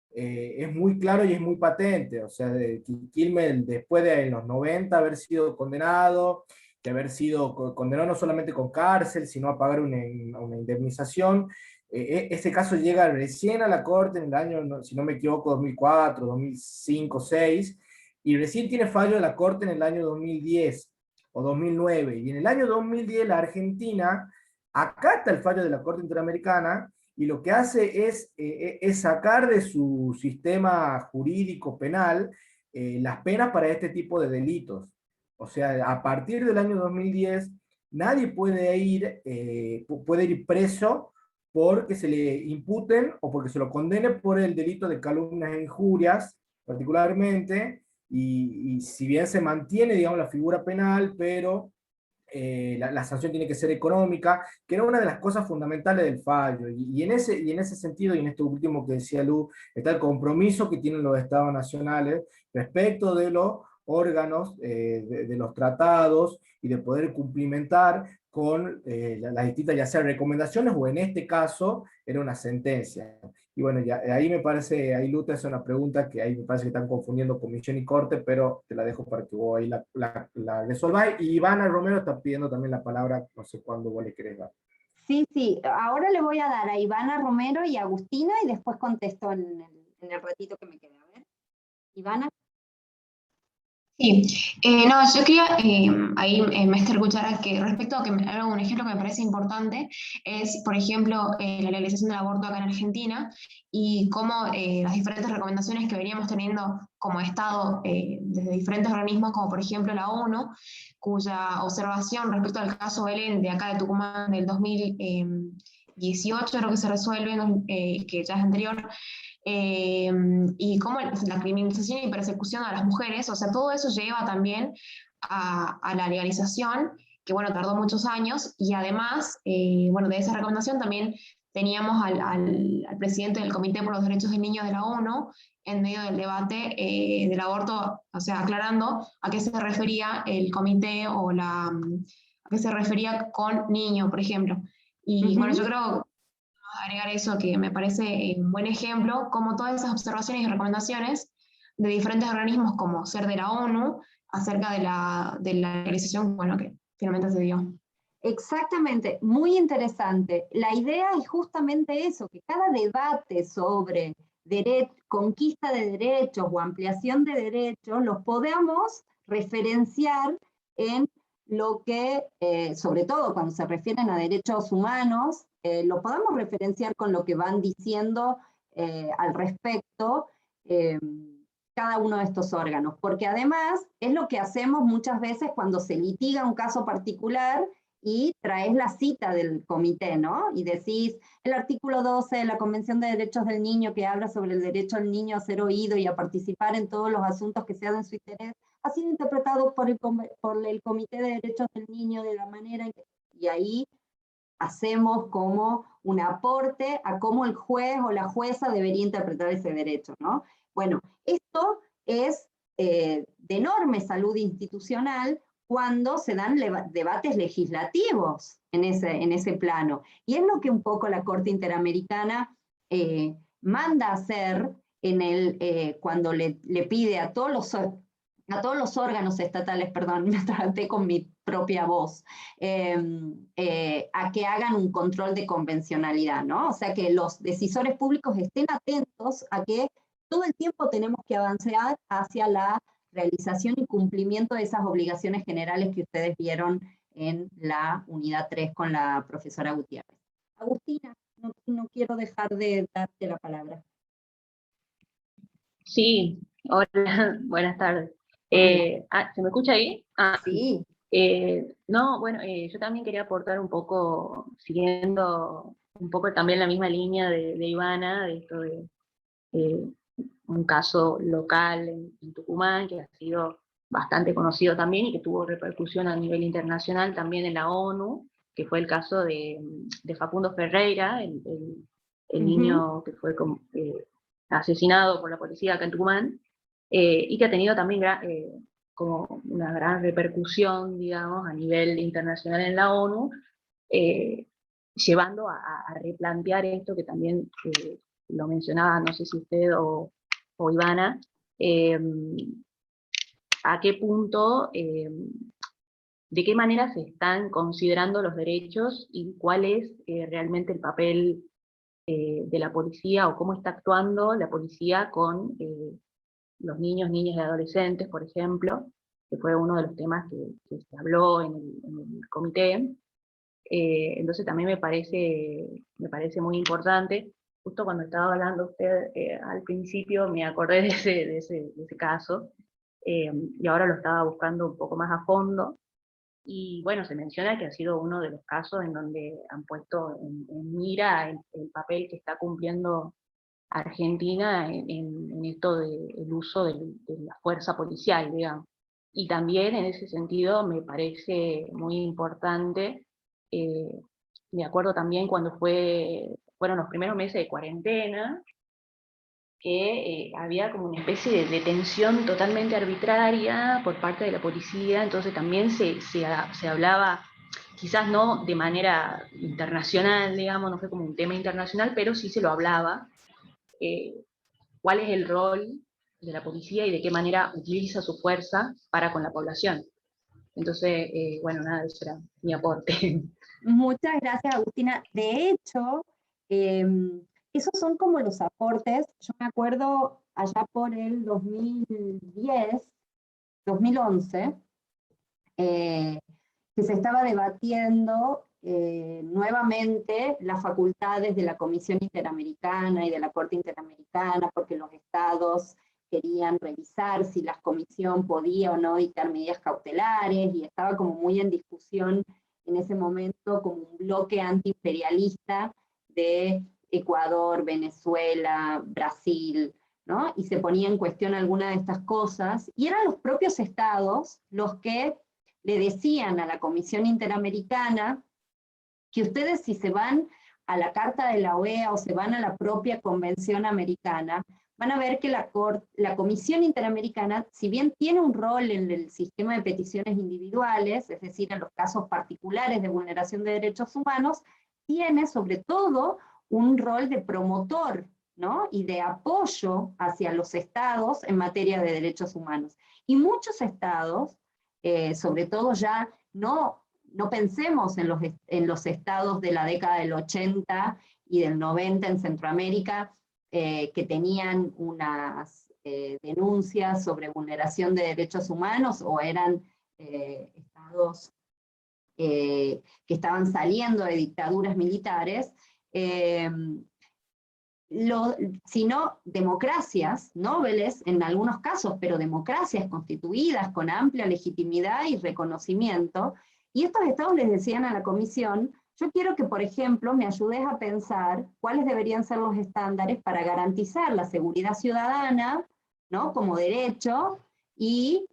es muy claro y es muy patente. O sea, Kimmel, después de los 90 haber sido condenado, de haber sido condenado no solamente con cárcel, sino a pagar una indemnización, ese caso llega recién a la Corte en el año, si no me equivoco, 2004, 2005, 2006, y recién tiene fallo de la Corte en el año 2010 o 2009. Y en el año 2010 la Argentina acata el fallo de la Corte Interamericana y lo que hace es sacar de su sistema jurídico penal las penas para este tipo de delitos. O sea, a partir del año 2010, nadie puede ir preso porque se le imputen o porque se lo condene por el delito de calumnias e injurias, particularmente, y si bien se mantiene, digamos, la figura penal, pero la sanción tiene que ser económica, que era una de las cosas fundamentales del fallo. Y en ese sentido, y en esto último que decía Lu, está el compromiso que tienen los estados nacionales respecto de los órganos, de los tratados, y de poder cumplimentar con las distintas, ya sea recomendaciones o en este caso era una sentencia. Y bueno, ya, ahí me parece, ahí Lu te hace una pregunta que ahí me parece que están confundiendo comisión y corte, pero te la dejo para que vos ahí la resolváis. Y Ivana Romero está pidiendo también la palabra, no sé cuándo vos le querés dar. Sí, ahora le voy a dar a Ivana Romero y a Agustina y después contesto en el ratito que me queda. A ver. Ivana. Sí, no, yo quería ahí, Mester Cuchara, que respecto a que un ejemplo que me parece importante es, por ejemplo, la legalización del aborto acá en Argentina y cómo las diferentes recomendaciones que veníamos teniendo como Estado desde diferentes organismos, como por ejemplo la ONU, cuya observación respecto al caso Belén de acá de Tucumán del 2018, creo que se resuelve, que ya es anterior, eh, y cómo la criminalización y persecución a las mujeres, o sea, todo eso lleva también a la legalización, que bueno, tardó muchos años, y además, bueno, de esa recomendación también teníamos al presidente del Comité por los Derechos del Niño de la ONU en medio del debate del aborto, o sea, aclarando a qué se refería el comité o a qué se refería con niño, por ejemplo. Y bueno, yo creo agregar eso que me parece un buen ejemplo, como todas esas observaciones y recomendaciones de diferentes organismos como ser de la ONU acerca de la legalización, bueno, que finalmente se dio. Exactamente, muy interesante. La idea es justamente eso, que cada debate sobre conquista de derechos o ampliación de derechos los podamos referenciar en lo que, sobre todo cuando se refieren a derechos humanos, lo podamos referenciar con lo que van diciendo al respecto cada uno de estos órganos, porque además es lo que hacemos muchas veces cuando se litiga un caso particular y traes la cita del comité, ¿no? Y decís, el artículo 12 de la Convención de Derechos del Niño que habla sobre el derecho del niño a ser oído y a participar en todos los asuntos que sean de su interés, ha sido interpretado por el Comité de Derechos del Niño de la manera en que... Y ahí hacemos como un aporte a cómo el juez o la jueza debería interpretar ese derecho, ¿no? Bueno, esto es de enorme salud institucional cuando se dan debates legislativos en ese plano. Y es lo que un poco la Corte Interamericana manda a hacer cuando le pide a todos los órganos estatales, perdón, me traté con mi propia voz, a que hagan un control de convencionalidad, ¿no? O sea, que los decisores públicos estén atentos a que todo el tiempo tenemos que avanzar hacia la realización y cumplimiento de esas obligaciones generales que ustedes vieron en la unidad 3 con la profesora Gutiérrez. Agustina, no quiero dejar de darte la palabra. Sí, hola, buenas tardes. ¿Se me escucha ahí? Sí. No, bueno, yo también quería aportar un poco, siguiendo un poco también la misma línea de Ivana, de esto de un caso local en Tucumán, que ha sido bastante conocido también y que tuvo repercusión a nivel internacional también en la ONU, que fue el caso de Facundo Ferreira, el niño que fue asesinado por la policía acá en Tucumán, y que ha tenido también como una gran repercusión, digamos, a nivel internacional en la ONU, llevando a replantear esto que también lo mencionaba, no sé si usted o Ivana, a qué punto, de qué manera se están considerando los derechos y cuál es realmente el papel de la policía o cómo está actuando la policía con los niños, niñas y adolescentes, por ejemplo, que fue uno de los temas que se habló en el comité. Entonces también me parece muy importante. Justo cuando estaba hablando usted al principio me acordé de ese caso, y ahora lo estaba buscando un poco más a fondo, y bueno, se menciona que ha sido uno de los casos en donde han puesto en mira el papel que está cumpliendo Argentina en esto del uso de la fuerza policial, digamos. Y también en ese sentido me parece muy importante, me acuerdo también cuando fueron los primeros meses de cuarentena, que había como una especie de detención totalmente arbitraria por parte de la policía, entonces también se hablaba, quizás no de manera internacional, digamos, no fue como un tema internacional, pero sí se lo hablaba, cuál es el rol de la policía y de qué manera utiliza su fuerza para con la población. Entonces, bueno, nada, eso era mi aporte. Muchas gracias, Agustina. De hecho, esos son como los aportes. Yo me acuerdo allá por el 2010, 2011, que se estaba debatiendo nuevamente las facultades de la Comisión Interamericana y de la Corte Interamericana, porque los estados querían revisar si la comisión podía o no dictar medidas cautelares, y estaba como muy en discusión en ese momento como un bloque antiimperialista de Ecuador, Venezuela, Brasil, ¿no? Y se ponía en cuestión alguna de estas cosas, y eran los propios estados los que le decían a la Comisión Interamericana que ustedes, si se van a la Carta de la OEA o se van a la propia Convención Americana, van a ver que la Comisión Interamericana, si bien tiene un rol en el sistema de peticiones individuales, es decir, en los casos particulares de vulneración de derechos humanos, tiene sobre todo un rol de promotor, ¿no? Y de apoyo hacia los estados en materia de derechos humanos. Y muchos estados, sobre todo ya no pensemos en los estados de la década del 80 y del 90 en Centroamérica, que tenían unas denuncias sobre vulneración de derechos humanos, o eran estados que estaban saliendo de dictaduras militares, sino democracias nobles en algunos casos, pero democracias constituidas con amplia legitimidad y reconocimiento, y estos estados les decían a la comisión: yo quiero que, por ejemplo, me ayudes a pensar cuáles deberían ser los estándares para garantizar la seguridad ciudadana, ¿no? Como derecho, y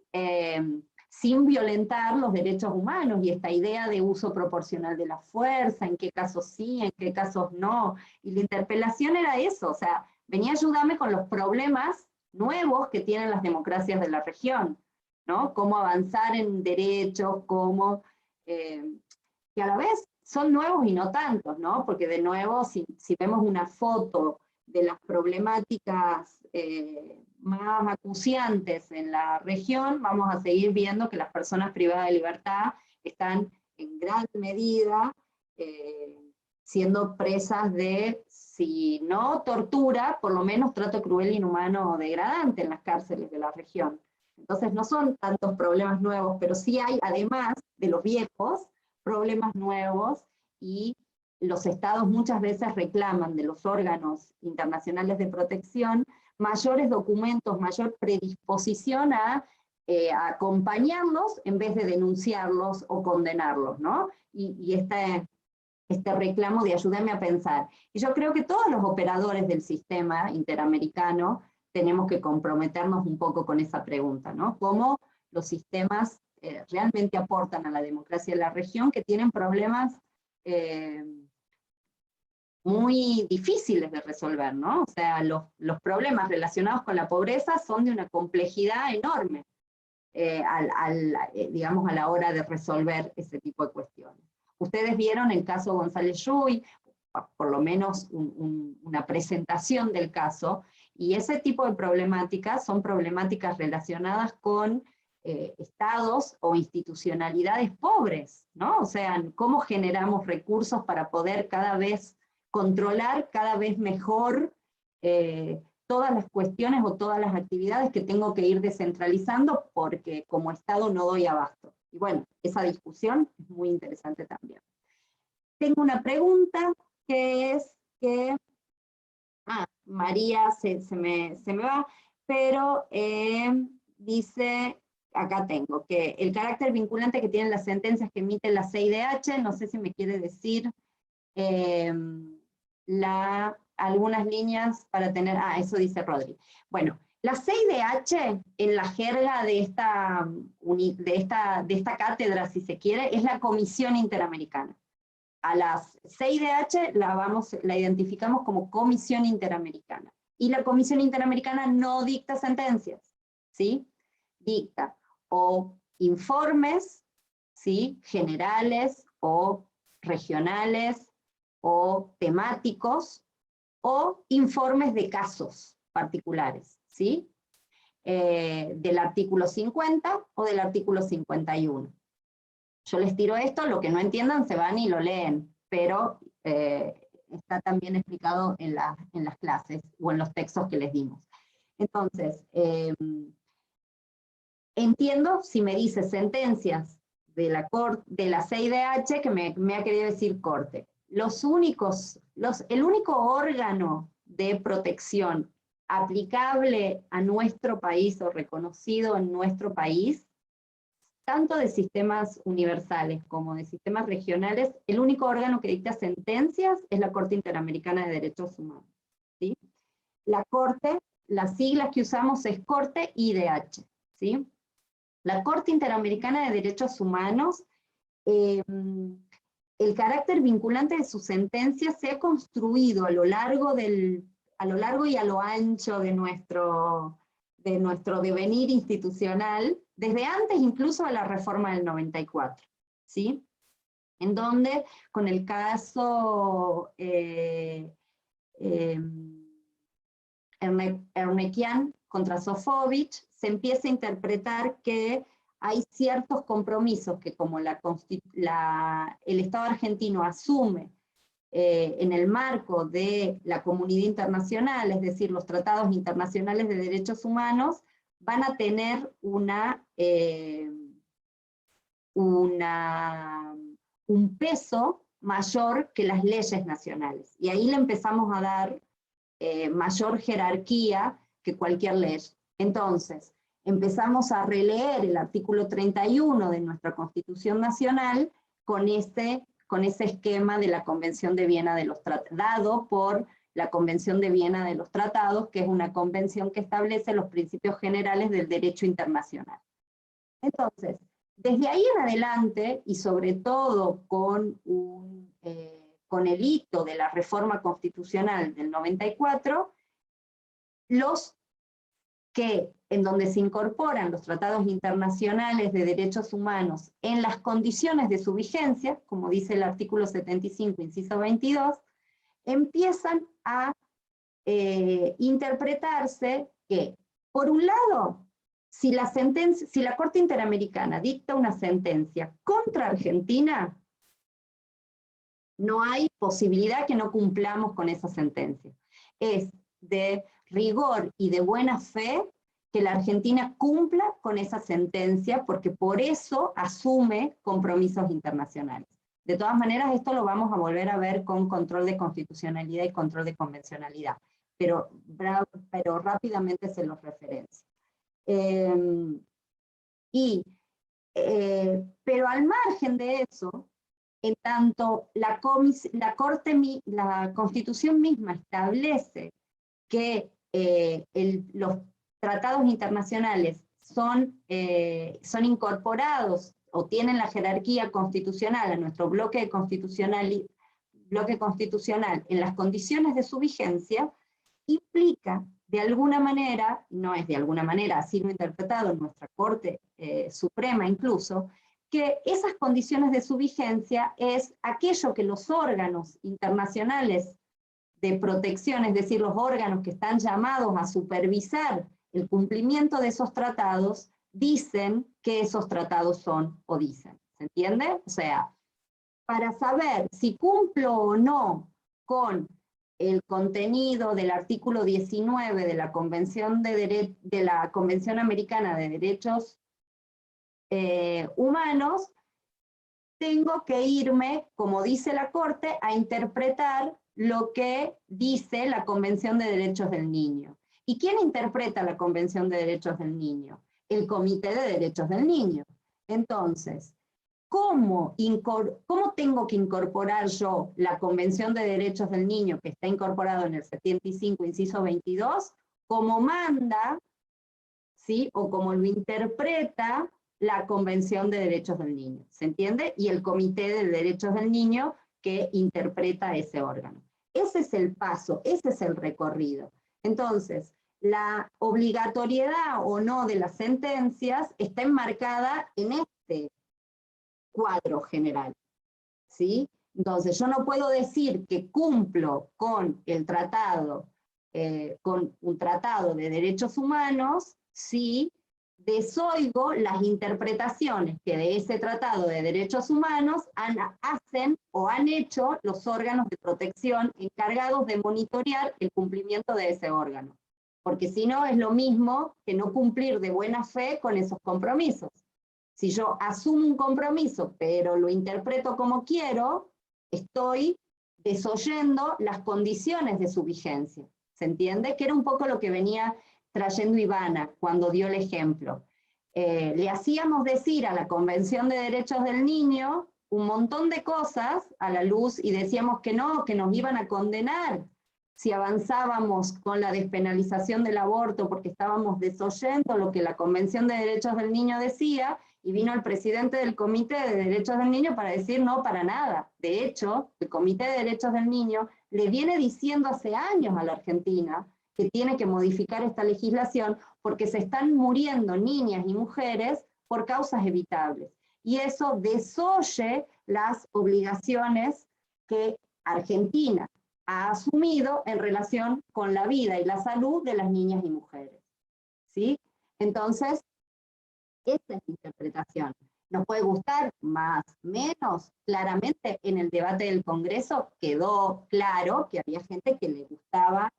sin violentar los derechos humanos, y esta idea de uso proporcional de la fuerza, en qué casos sí, en qué casos no, y la interpelación era eso, o sea, venía a ayudarme con los problemas nuevos que tienen las democracias de la región, ¿no? Cómo avanzar en derechos, cómo, que a la vez son nuevos y no tantos, ¿no? Porque de nuevo, si vemos una foto de las problemáticas más acuciantes en la región, vamos a seguir viendo que las personas privadas de libertad están en gran medida siendo presas de, si no tortura, por lo menos trato cruel, inhumano o degradante en las cárceles de la región. Entonces no son tantos problemas nuevos, pero sí hay, además de los viejos, problemas nuevos, y los estados muchas veces reclaman de los órganos internacionales de protección mayores documentos, mayor predisposición a acompañarlos en vez de denunciarlos o condenarlos, ¿no? Y este reclamo de ayúdame a pensar. Y yo creo que todos los operadores del sistema interamericano tenemos que comprometernos un poco con esa pregunta, ¿no? ¿Cómo los sistemas realmente aportan a la democracia de la región, que tienen problemas muy difíciles de resolver, ¿no? O sea, los problemas relacionados con la pobreza son de una complejidad enorme, digamos, a la hora de resolver ese tipo de cuestiones. Ustedes vieron el caso González Ruy, por lo menos una presentación del caso, y ese tipo de problemáticas son problemáticas relacionadas con estados o institucionalidades pobres, ¿no? O sea, cómo generamos recursos para poder cada vez controlar cada vez mejor todas las cuestiones o todas las actividades que tengo que ir descentralizando, porque como Estado no doy abasto. Y bueno, esa discusión es muy interesante también. Tengo una pregunta que es que, María se me va, pero dice, acá tengo, que el carácter vinculante que tienen las sentencias que emite la CIDH, no sé si me quiere decir algunas líneas para tener, eso dice Rodri. Bueno, la CIDH, en la jerga de esta cátedra, si se quiere, es la Comisión Interamericana. A la CIDH la identificamos como Comisión Interamericana. Y la Comisión Interamericana no dicta sentencias, ¿sí? Dicta o informes, ¿sí? Generales o regionales o temáticos, o informes de casos particulares, ¿sí? Del artículo 50 o del artículo 51. Yo les tiro esto, lo que no entiendan se van y lo leen, pero está también explicado en las clases o en los textos que les dimos. Entonces, entiendo si me dice sentencias de la CIDH que me ha querido decir corte. El único órgano de protección aplicable a nuestro país o reconocido en nuestro país, tanto de sistemas universales como de sistemas regionales, el único órgano que dicta sentencias es la Corte Interamericana de Derechos Humanos, ¿sí? La Corte, las siglas que usamos es Corte IDH, ¿sí? La Corte Interamericana de Derechos Humanos, el carácter vinculante de sus sentencias se ha construido a lo largo y a lo ancho de nuestro devenir institucional, desde antes incluso de la reforma del 94, ¿sí? En donde, con el caso Ernequian contra Sofovich, se empieza a interpretar que hay ciertos compromisos que como el Estado argentino asume en el marco de la comunidad internacional, es decir, los tratados internacionales de derechos humanos, van a tener un peso mayor que las leyes nacionales. Y ahí le empezamos a dar mayor jerarquía que cualquier ley. Entonces, empezamos a releer el artículo 31 de nuestra Constitución Nacional con ese esquema de la Convención de Viena de los Tratados, dado por la Convención de Viena de los Tratados, que es una convención que establece los principios generales del derecho internacional. Entonces, desde ahí en adelante, y sobre todo con el hito de la reforma constitucional del 94, en donde se incorporan los tratados internacionales de derechos humanos en las condiciones de su vigencia, como dice el artículo 75, inciso 22, empiezan a interpretarse que, por un lado, si la Corte Interamericana dicta una sentencia contra Argentina, no hay posibilidad que no cumplamos con esa sentencia. Es de rigor y de buena fe que la Argentina cumpla con esa sentencia, porque por eso asume compromisos internacionales. De todas maneras, esto lo vamos a volver a ver con control de constitucionalidad y control de convencionalidad, pero rápidamente se los referencio. Pero al margen de eso, en tanto la Constitución misma establece que los tratados internacionales son incorporados o tienen la jerarquía constitucional a nuestro bloque constitucional en las condiciones de su vigencia, implica de alguna manera, no es de alguna manera, así lo ha interpretado en nuestra Corte Suprema incluso, que esas condiciones de su vigencia es aquello que los órganos internacionales de protección, es decir, los órganos que están llamados a supervisar el cumplimiento de esos tratados, dicen que esos tratados son o dicen. ¿Se entiende? O sea, para saber si cumplo o no con el contenido del artículo 19 de la Convención Americana de Derechos Humanos, tengo que irme, como dice la Corte, a interpretar lo que dice la Convención de Derechos del Niño. ¿Y quién interpreta la Convención de Derechos del Niño? El Comité de Derechos del Niño. Entonces, ¿cómo tengo que incorporar yo la Convención de Derechos del Niño, que está incorporado en el 75, inciso 22, como manda, ¿sí? O como lo interpreta la Convención de Derechos del Niño? ¿Se entiende? Y el Comité de Derechos del Niño que interpreta ese órgano. Ese es el paso, ese es el recorrido. Entonces, la obligatoriedad o no de las sentencias está enmarcada en este cuadro general, ¿sí? Entonces, yo no puedo decir que cumplo con el tratado, con un tratado de derechos humanos, si desoigo las interpretaciones que de ese tratado de derechos humanos hacen o han hecho los órganos de protección encargados de monitorear el cumplimiento de ese órgano. porque si no es lo mismo que no cumplir de buena fe con esos compromisos. Si yo asumo un compromiso, pero lo interpreto como quiero, estoy desoyendo las condiciones de su vigencia. ¿Se entiende? Que era un poco lo que venía trayendo Ivana cuando dio el ejemplo. Le hacíamos decir a la Convención de Derechos del Niño un montón de cosas a la luz y decíamos que no, que nos iban a condenar si avanzábamos con la despenalización del aborto porque estábamos desoyendo lo que la Convención de Derechos del Niño decía, y vino el presidente del Comité de Derechos del Niño para decir no, para nada. De hecho, el Comité de Derechos del Niño le viene diciendo hace años a la Argentina que tiene que modificar esta legislación porque se están muriendo niñas y mujeres por causas evitables. Y eso desoye las obligaciones que Argentina ha asumido en relación con la vida y la salud de las niñas y mujeres. ¿Sí? Entonces, esta es la interpretación. Nos puede gustar más, menos. Claramente en el debate del Congreso quedó claro que había gente que le gustaba,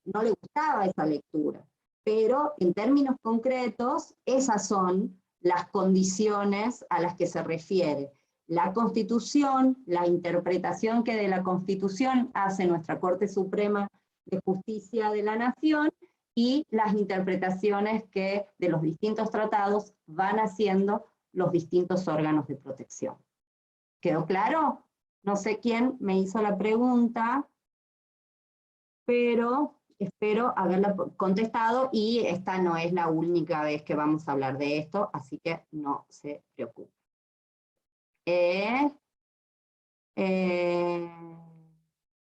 no le gustaba esa lectura. Pero en términos concretos, esas son las condiciones a las que se refiere la Constitución, la interpretación que de la Constitución hace nuestra Corte Suprema de Justicia de la Nación, y las interpretaciones que de los distintos tratados van haciendo los distintos órganos de protección. ¿Quedó claro? No sé quién me hizo la pregunta, pero espero haberla contestado, y esta no es la única vez que vamos a hablar de esto, así que no se preocupe.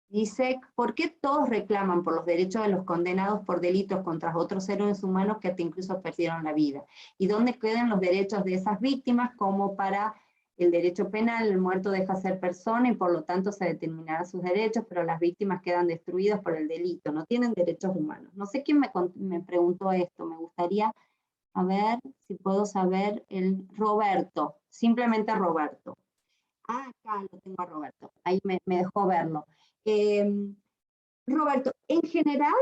Dice, ¿por qué todos reclaman por los derechos de los condenados por delitos contra otros seres humanos que hasta incluso perdieron la vida? ¿Y dónde quedan los derechos de esas víctimas? Como para el derecho penal, el muerto deja de ser persona y por lo tanto se determinarán sus derechos, pero las víctimas quedan destruidas por el delito, no tienen derechos humanos. No sé quién me preguntó esto, me gustaría, a ver si puedo saber, el Roberto, simplemente Roberto. Ah, acá lo tengo a Roberto, ahí me dejó verlo. Roberto, en general,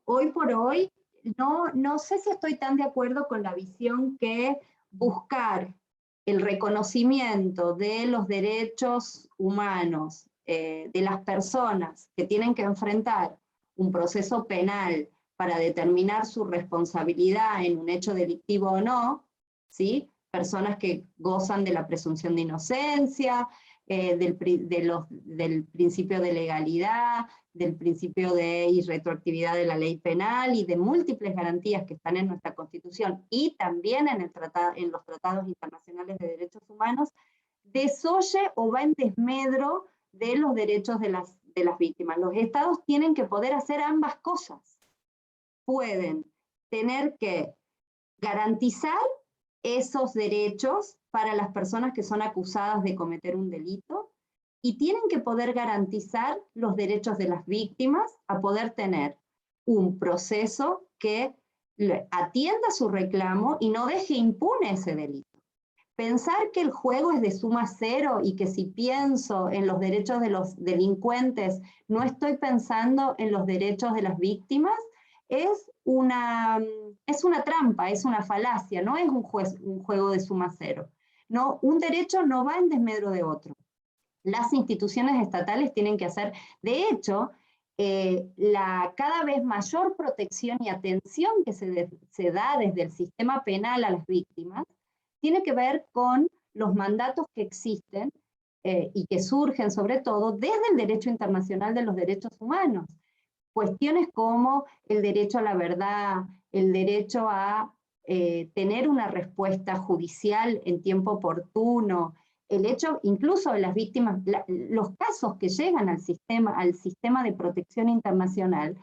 hoy por hoy, no sé si estoy tan de acuerdo con la visión que buscar el reconocimiento de los derechos humanos de las personas que tienen que enfrentar un proceso penal para determinar su responsabilidad en un hecho delictivo o no, ¿sí? Personas que gozan de la presunción de inocencia, del principio de legalidad, del principio de irretroactividad de la ley penal y de múltiples garantías que están en nuestra Constitución y también en los tratados internacionales de derechos humanos, desoye o va en desmedro de los derechos de las víctimas. Los estados tienen que poder hacer ambas cosas. Pueden tener que garantizar esos derechos para las personas que son acusadas de cometer un delito, y tienen que poder garantizar los derechos de las víctimas a poder tener un proceso que atienda su reclamo y no deje impune ese delito. Pensar que el juego es de suma cero y que si pienso en los derechos de los delincuentes no estoy pensando en los derechos de las víctimas, es una trampa, es una falacia, no es un juego de suma cero. No, un derecho no va en desmedro de otro. Las instituciones estatales tienen que hacer, de hecho, la cada vez mayor protección y atención que se da desde el sistema penal a las víctimas, tiene que ver con los mandatos que existen y que surgen sobre todo desde el derecho internacional de los derechos humanos. Cuestiones como el derecho a la verdad, el derecho a tener una respuesta judicial en tiempo oportuno, el hecho incluso de las víctimas, los casos que llegan al sistema de protección internacional,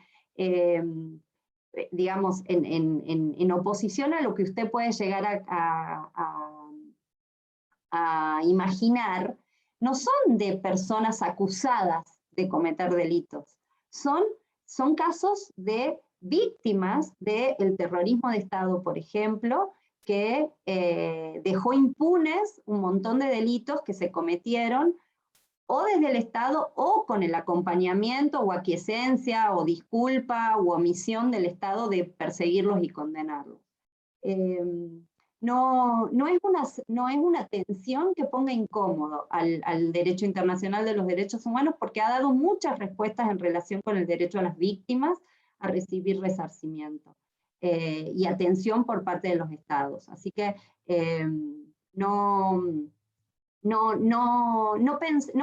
digamos, en oposición a lo que usted puede llegar a imaginar, no son de personas acusadas de cometer delitos, son casos de víctimas del terrorismo de Estado, por ejemplo, que dejó impunes un montón de delitos que se cometieron o desde el Estado o con el acompañamiento o aquiescencia o disculpa u omisión del Estado de perseguirlos y condenarlos. No es una tensión que ponga incómodo al derecho internacional de los derechos humanos, porque ha dado muchas respuestas en relación con el derecho a las víctimas a recibir resarcimiento y atención por parte de los estados. Así que no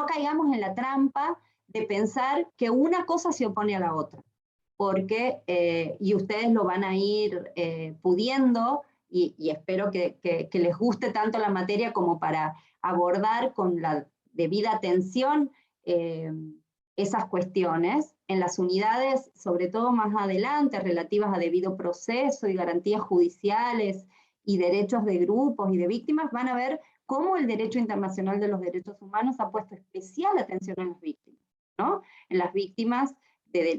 caigamos en la trampa de pensar que una cosa se opone a la otra, porque, y ustedes lo van a ir pudiendo, y espero que les guste tanto la materia como para abordar con la debida atención esas cuestiones en las unidades, sobre todo más adelante, relativas a debido proceso y garantías judiciales y derechos de grupos y de víctimas. Van a ver cómo el derecho internacional de los derechos humanos ha puesto especial atención en las víctimas, ¿no? En las víctimas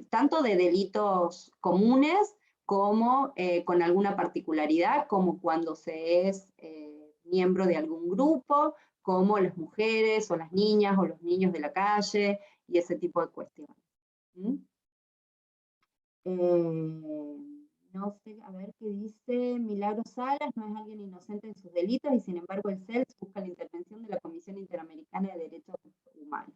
tanto de delitos comunes como con alguna particularidad, como cuando se es miembro de algún grupo, como las mujeres o las niñas o los niños de la calle y ese tipo de cuestiones. No sé, a ver qué dice Milagro Salas: no es alguien inocente en sus delitos y sin embargo el CELS busca la intervención de la Comisión Interamericana de Derechos Humanos.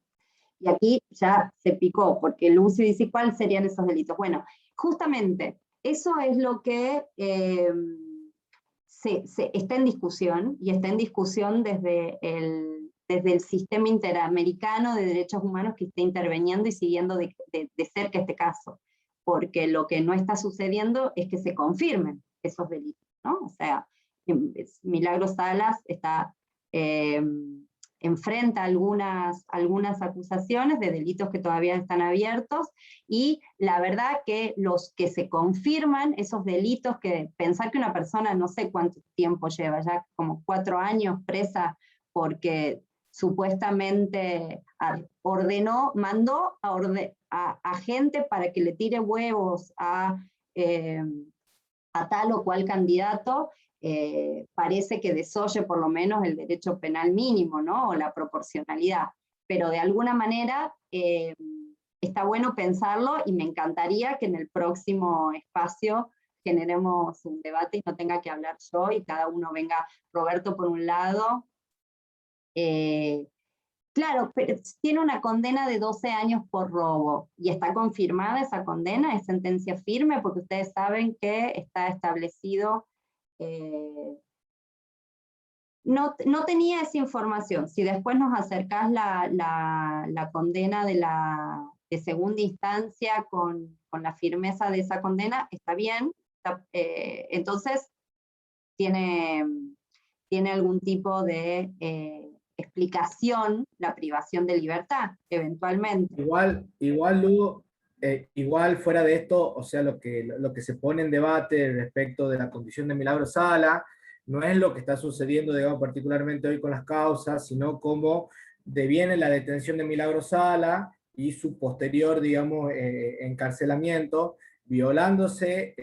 Y aquí ya se picó, porque Lucy dice, ¿cuáles serían esos delitos? Bueno, justamente, eso es lo que está en discusión, y está en discusión desde el sistema interamericano de derechos humanos, que está interviniendo y siguiendo de cerca este caso, porque lo que no está sucediendo es que se confirmen esos delitos, ¿no? O sea, Milagro Salas está... enfrenta algunas acusaciones de delitos que todavía están abiertos, y la verdad que los que se confirman, esos delitos, que pensar que una persona, no sé cuánto tiempo lleva, ya como 4 años presa, porque supuestamente mandó a gente para que le tire huevos a tal o cual candidato, parece que desoye por lo menos el derecho penal mínimo, ¿no? O la proporcionalidad. Pero de alguna manera está bueno pensarlo, y me encantaría que en el próximo espacio generemos un debate y no tenga que hablar yo y cada uno venga, Roberto por un lado. Claro, pero tiene una condena de 12 años por robo, y está confirmada esa condena, es sentencia firme, porque ustedes saben que está establecido. No tenía esa información. Si después nos acercás la condena de segunda instancia con la firmeza de esa condena, está bien. Entonces, tiene algún tipo de explicación la privación de libertad, eventualmente. Igual Lugo, igual fuera de esto, o sea, lo que se pone en debate respecto de la condición de Milagro Sala, no es lo que está sucediendo, digamos, particularmente hoy con las causas, sino cómo deviene la detención de Milagro Sala y su posterior, digamos, encarcelamiento, violándose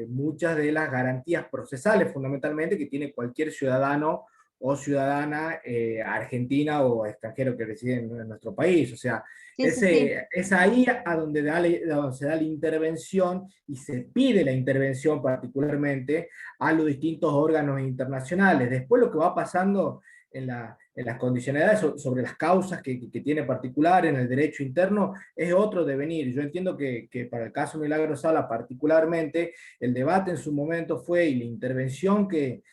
muchas de las garantías procesales, fundamentalmente, que tiene cualquier ciudadano o ciudadana argentina o extranjero que reside en nuestro país. O sea, es ahí a donde se da la intervención, y se pide la intervención particularmente a los distintos órganos internacionales. Después lo que va pasando en las condicionalidades sobre las causas que tiene particular en el derecho interno es otro devenir. Yo entiendo que para el caso Milagro Sala particularmente, el debate en su momento fue, y la intervención que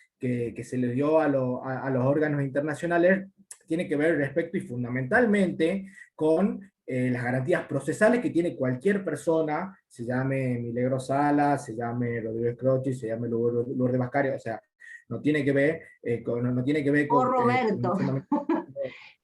se le dio a los órganos internacionales tiene que ver respecto y fundamentalmente con las garantías procesales que tiene cualquier persona, se llame Milagro Sala, se llame Rodríguez Croci, se llame Lourdes Bascario, o sea, no tiene que ver no tiene que ver con... O Roberto.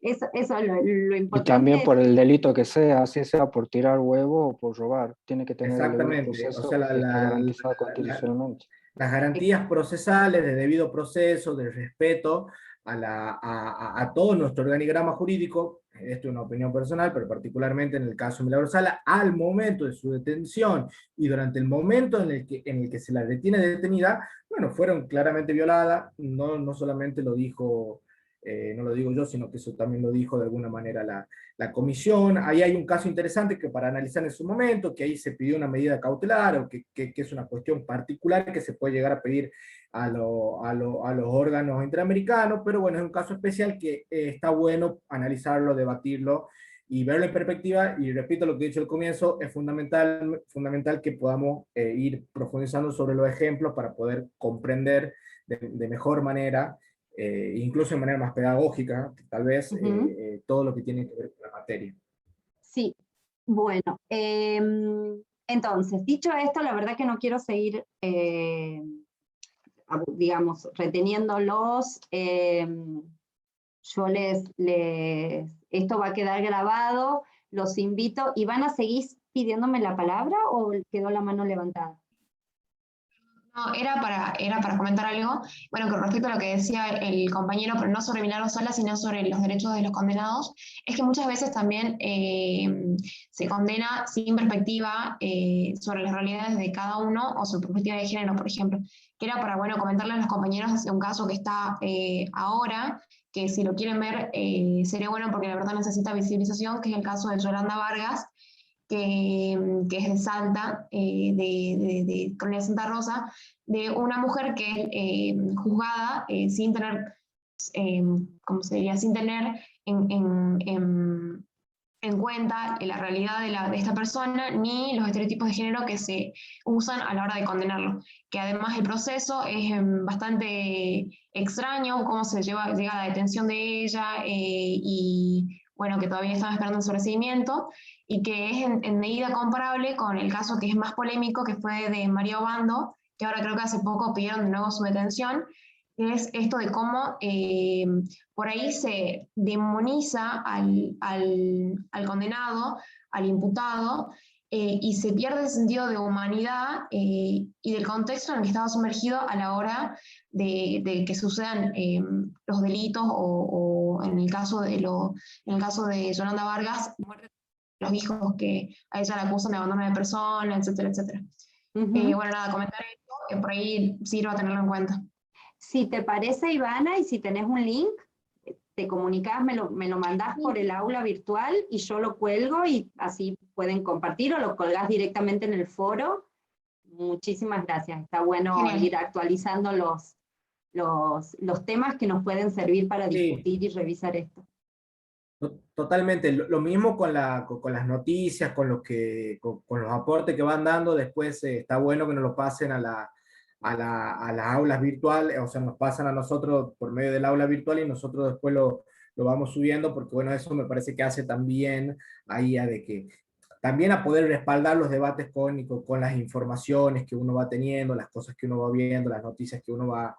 Eso es lo importante. Y también por el delito que sea, así sea por tirar huevo o por robar, tiene que tener el debido proceso, o sea, garantizado constitucionalmente. Las garantías procesales de debido proceso, de respeto a todo nuestro organigrama jurídico. Esto es una opinión personal, pero particularmente en el caso de Milagro Sala, al momento de su detención y durante el momento en el que se la detiene detenida, bueno, fueron claramente violadas. No solamente lo dijo no lo digo yo, sino que eso también lo dijo de alguna manera la comisión. Ahí hay un caso interesante que para analizar en su momento, que ahí se pidió una medida cautelar, o que es una cuestión particular que se puede llegar a pedir a los órganos interamericanos, pero bueno, es un caso especial que está bueno analizarlo, debatirlo, y verlo en perspectiva. Y repito lo que he dicho al comienzo, es fundamental que podamos ir profundizando sobre los ejemplos para poder comprender de mejor manera, incluso de manera más pedagógica, tal vez, todo lo que tiene que ver con la materia. Sí, bueno, entonces, dicho esto, la verdad que no quiero seguir, digamos, reteniéndolos. Yo esto va a quedar grabado, los invito, ¿y van a seguir pidiéndome la palabra o quedó la mano levantada? No, era para comentar algo, bueno, con respecto a lo que decía el compañero, pero no sobre Milagro Sala, sino sobre los derechos de los condenados, es que muchas veces también se condena sin perspectiva sobre las realidades de cada uno o su perspectiva de género, por ejemplo. Que era para, bueno, comentarle a los compañeros de un caso que está ahora, que si lo quieren ver sería bueno porque la verdad necesita visibilización, que es el caso de Yolanda Vargas, que es de Salta, de Colonia Santa Rosa, de una mujer que es juzgada sin tener, ¿cómo se diría? Sin tener en cuenta la realidad de esta persona, ni los estereotipos de género que se usan a la hora de condenarlo. Que además el proceso es bastante extraño, cómo se llega a la detención de ella, y bueno, que todavía están esperando el sobreseimiento, y que es en medida comparable con el caso que es más polémico, que fue de María Obando, que ahora creo que hace poco pidieron de nuevo su detención, que es esto de cómo por ahí se demoniza al condenado, al imputado, y se pierde el sentido de humanidad y del contexto en el que estaba sumergido a la hora de que sucedan los delitos, o en el caso de Yolanda Vargas, los hijos que a ella la acusan de abandono de persona, etcétera, etcétera. Bueno, nada, comentar esto, por ahí sirva tenerlo en cuenta. Si te parece, Ivana, y si tenés un link, te comunicás, me lo mandás por el aula virtual y yo lo cuelgo y así pueden compartir, o lo colgás directamente en el foro. Muchísimas gracias, está bueno Genial. Ir actualizando los temas que nos pueden servir para discutir y revisar esto. Totalmente, lo mismo con las noticias, con los aportes que van dando. Después está bueno que nos lo pasen a las aulas virtuales, o sea, nos pasan a nosotros por medio del aula virtual y nosotros después lo vamos subiendo, porque bueno, eso me parece que hace también ahí también a poder respaldar los debates con las informaciones que uno va teniendo, las cosas que uno va viendo, las noticias que uno va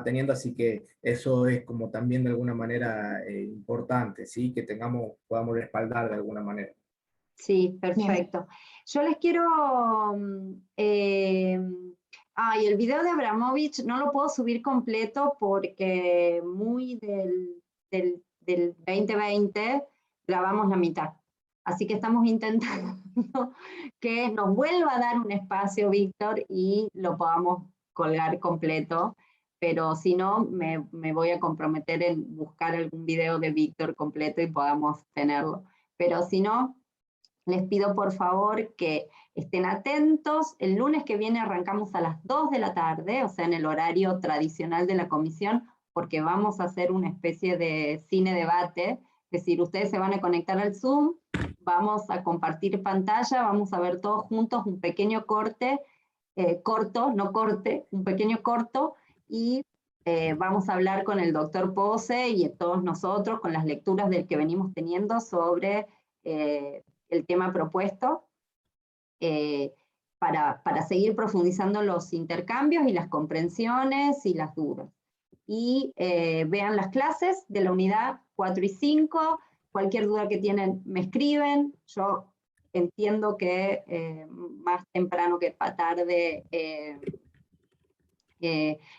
teniendo. Así que eso es como también de alguna manera importante, ¿sí? Que podamos respaldar de alguna manera. Sí, perfecto. Yo les quiero... el video de Abramovich no lo puedo subir completo porque muy del 2020 grabamos la mitad. Así que estamos intentando que nos vuelva a dar un espacio, Víctor, y lo podamos colgar completo. Pero si no, me voy a comprometer en buscar algún video de Víctor completo y podamos tenerlo. Pero si no, les pido por favor que estén atentos. El lunes que viene arrancamos a las 2 de la tarde, o sea, en el horario tradicional de la comisión, porque vamos a hacer una especie de cine-debate. Es decir, ustedes se van a conectar al Zoom, vamos a compartir pantalla, vamos a ver todos juntos un pequeño corte, un pequeño corto, y vamos a hablar con el doctor Pose y todos nosotros, con las lecturas del que venimos teniendo sobre el tema propuesto, para seguir profundizando los intercambios y las comprensiones y las dudas. Y vean las clases de la unidad 4 y 5, cualquier duda que tienen me escriben, yo entiendo que más temprano que tarde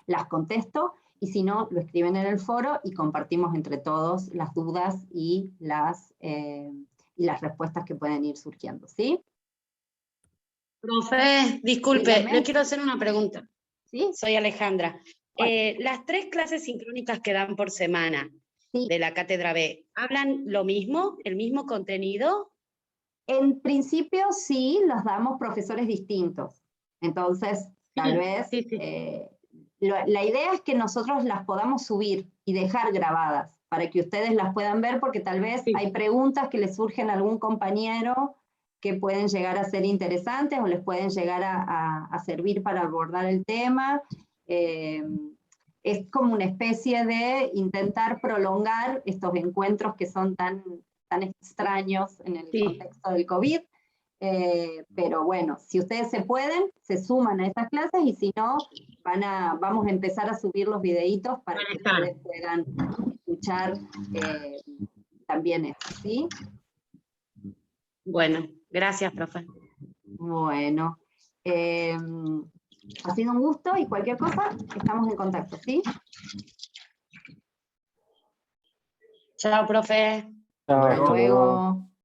las contesto, y si no, lo escriben en el foro y compartimos entre todos las dudas y las respuestas que pueden ir surgiendo, ¿sí? Profe, disculpe, Dígame. le quiero hacer una pregunta. ¿Sí? Soy Alejandra. Las 3 clases sincrónicas que dan por semana Sí. de la Cátedra B, ¿hablan lo mismo, el mismo contenido? En principio sí, los damos profesores distintos. Entonces, tal vez, sí. la idea es que nosotros las podamos subir y dejar grabadas para que ustedes las puedan ver, porque tal vez hay preguntas que les surgen a algún compañero que pueden llegar a ser interesantes o les pueden llegar a servir para abordar el tema. Es como una especie de intentar prolongar estos encuentros que son tan extraños en el contexto del COVID. Pero bueno, si ustedes se pueden, se suman a estas clases, y si no, vamos a empezar a subir los videitos para que ustedes puedan escuchar también esto, ¿sí? Bueno, gracias, profe. Bueno, ha sido un gusto, y cualquier cosa, estamos en contacto, ¿sí? Chao, profe. Chao, Hasta hasta luego. luego.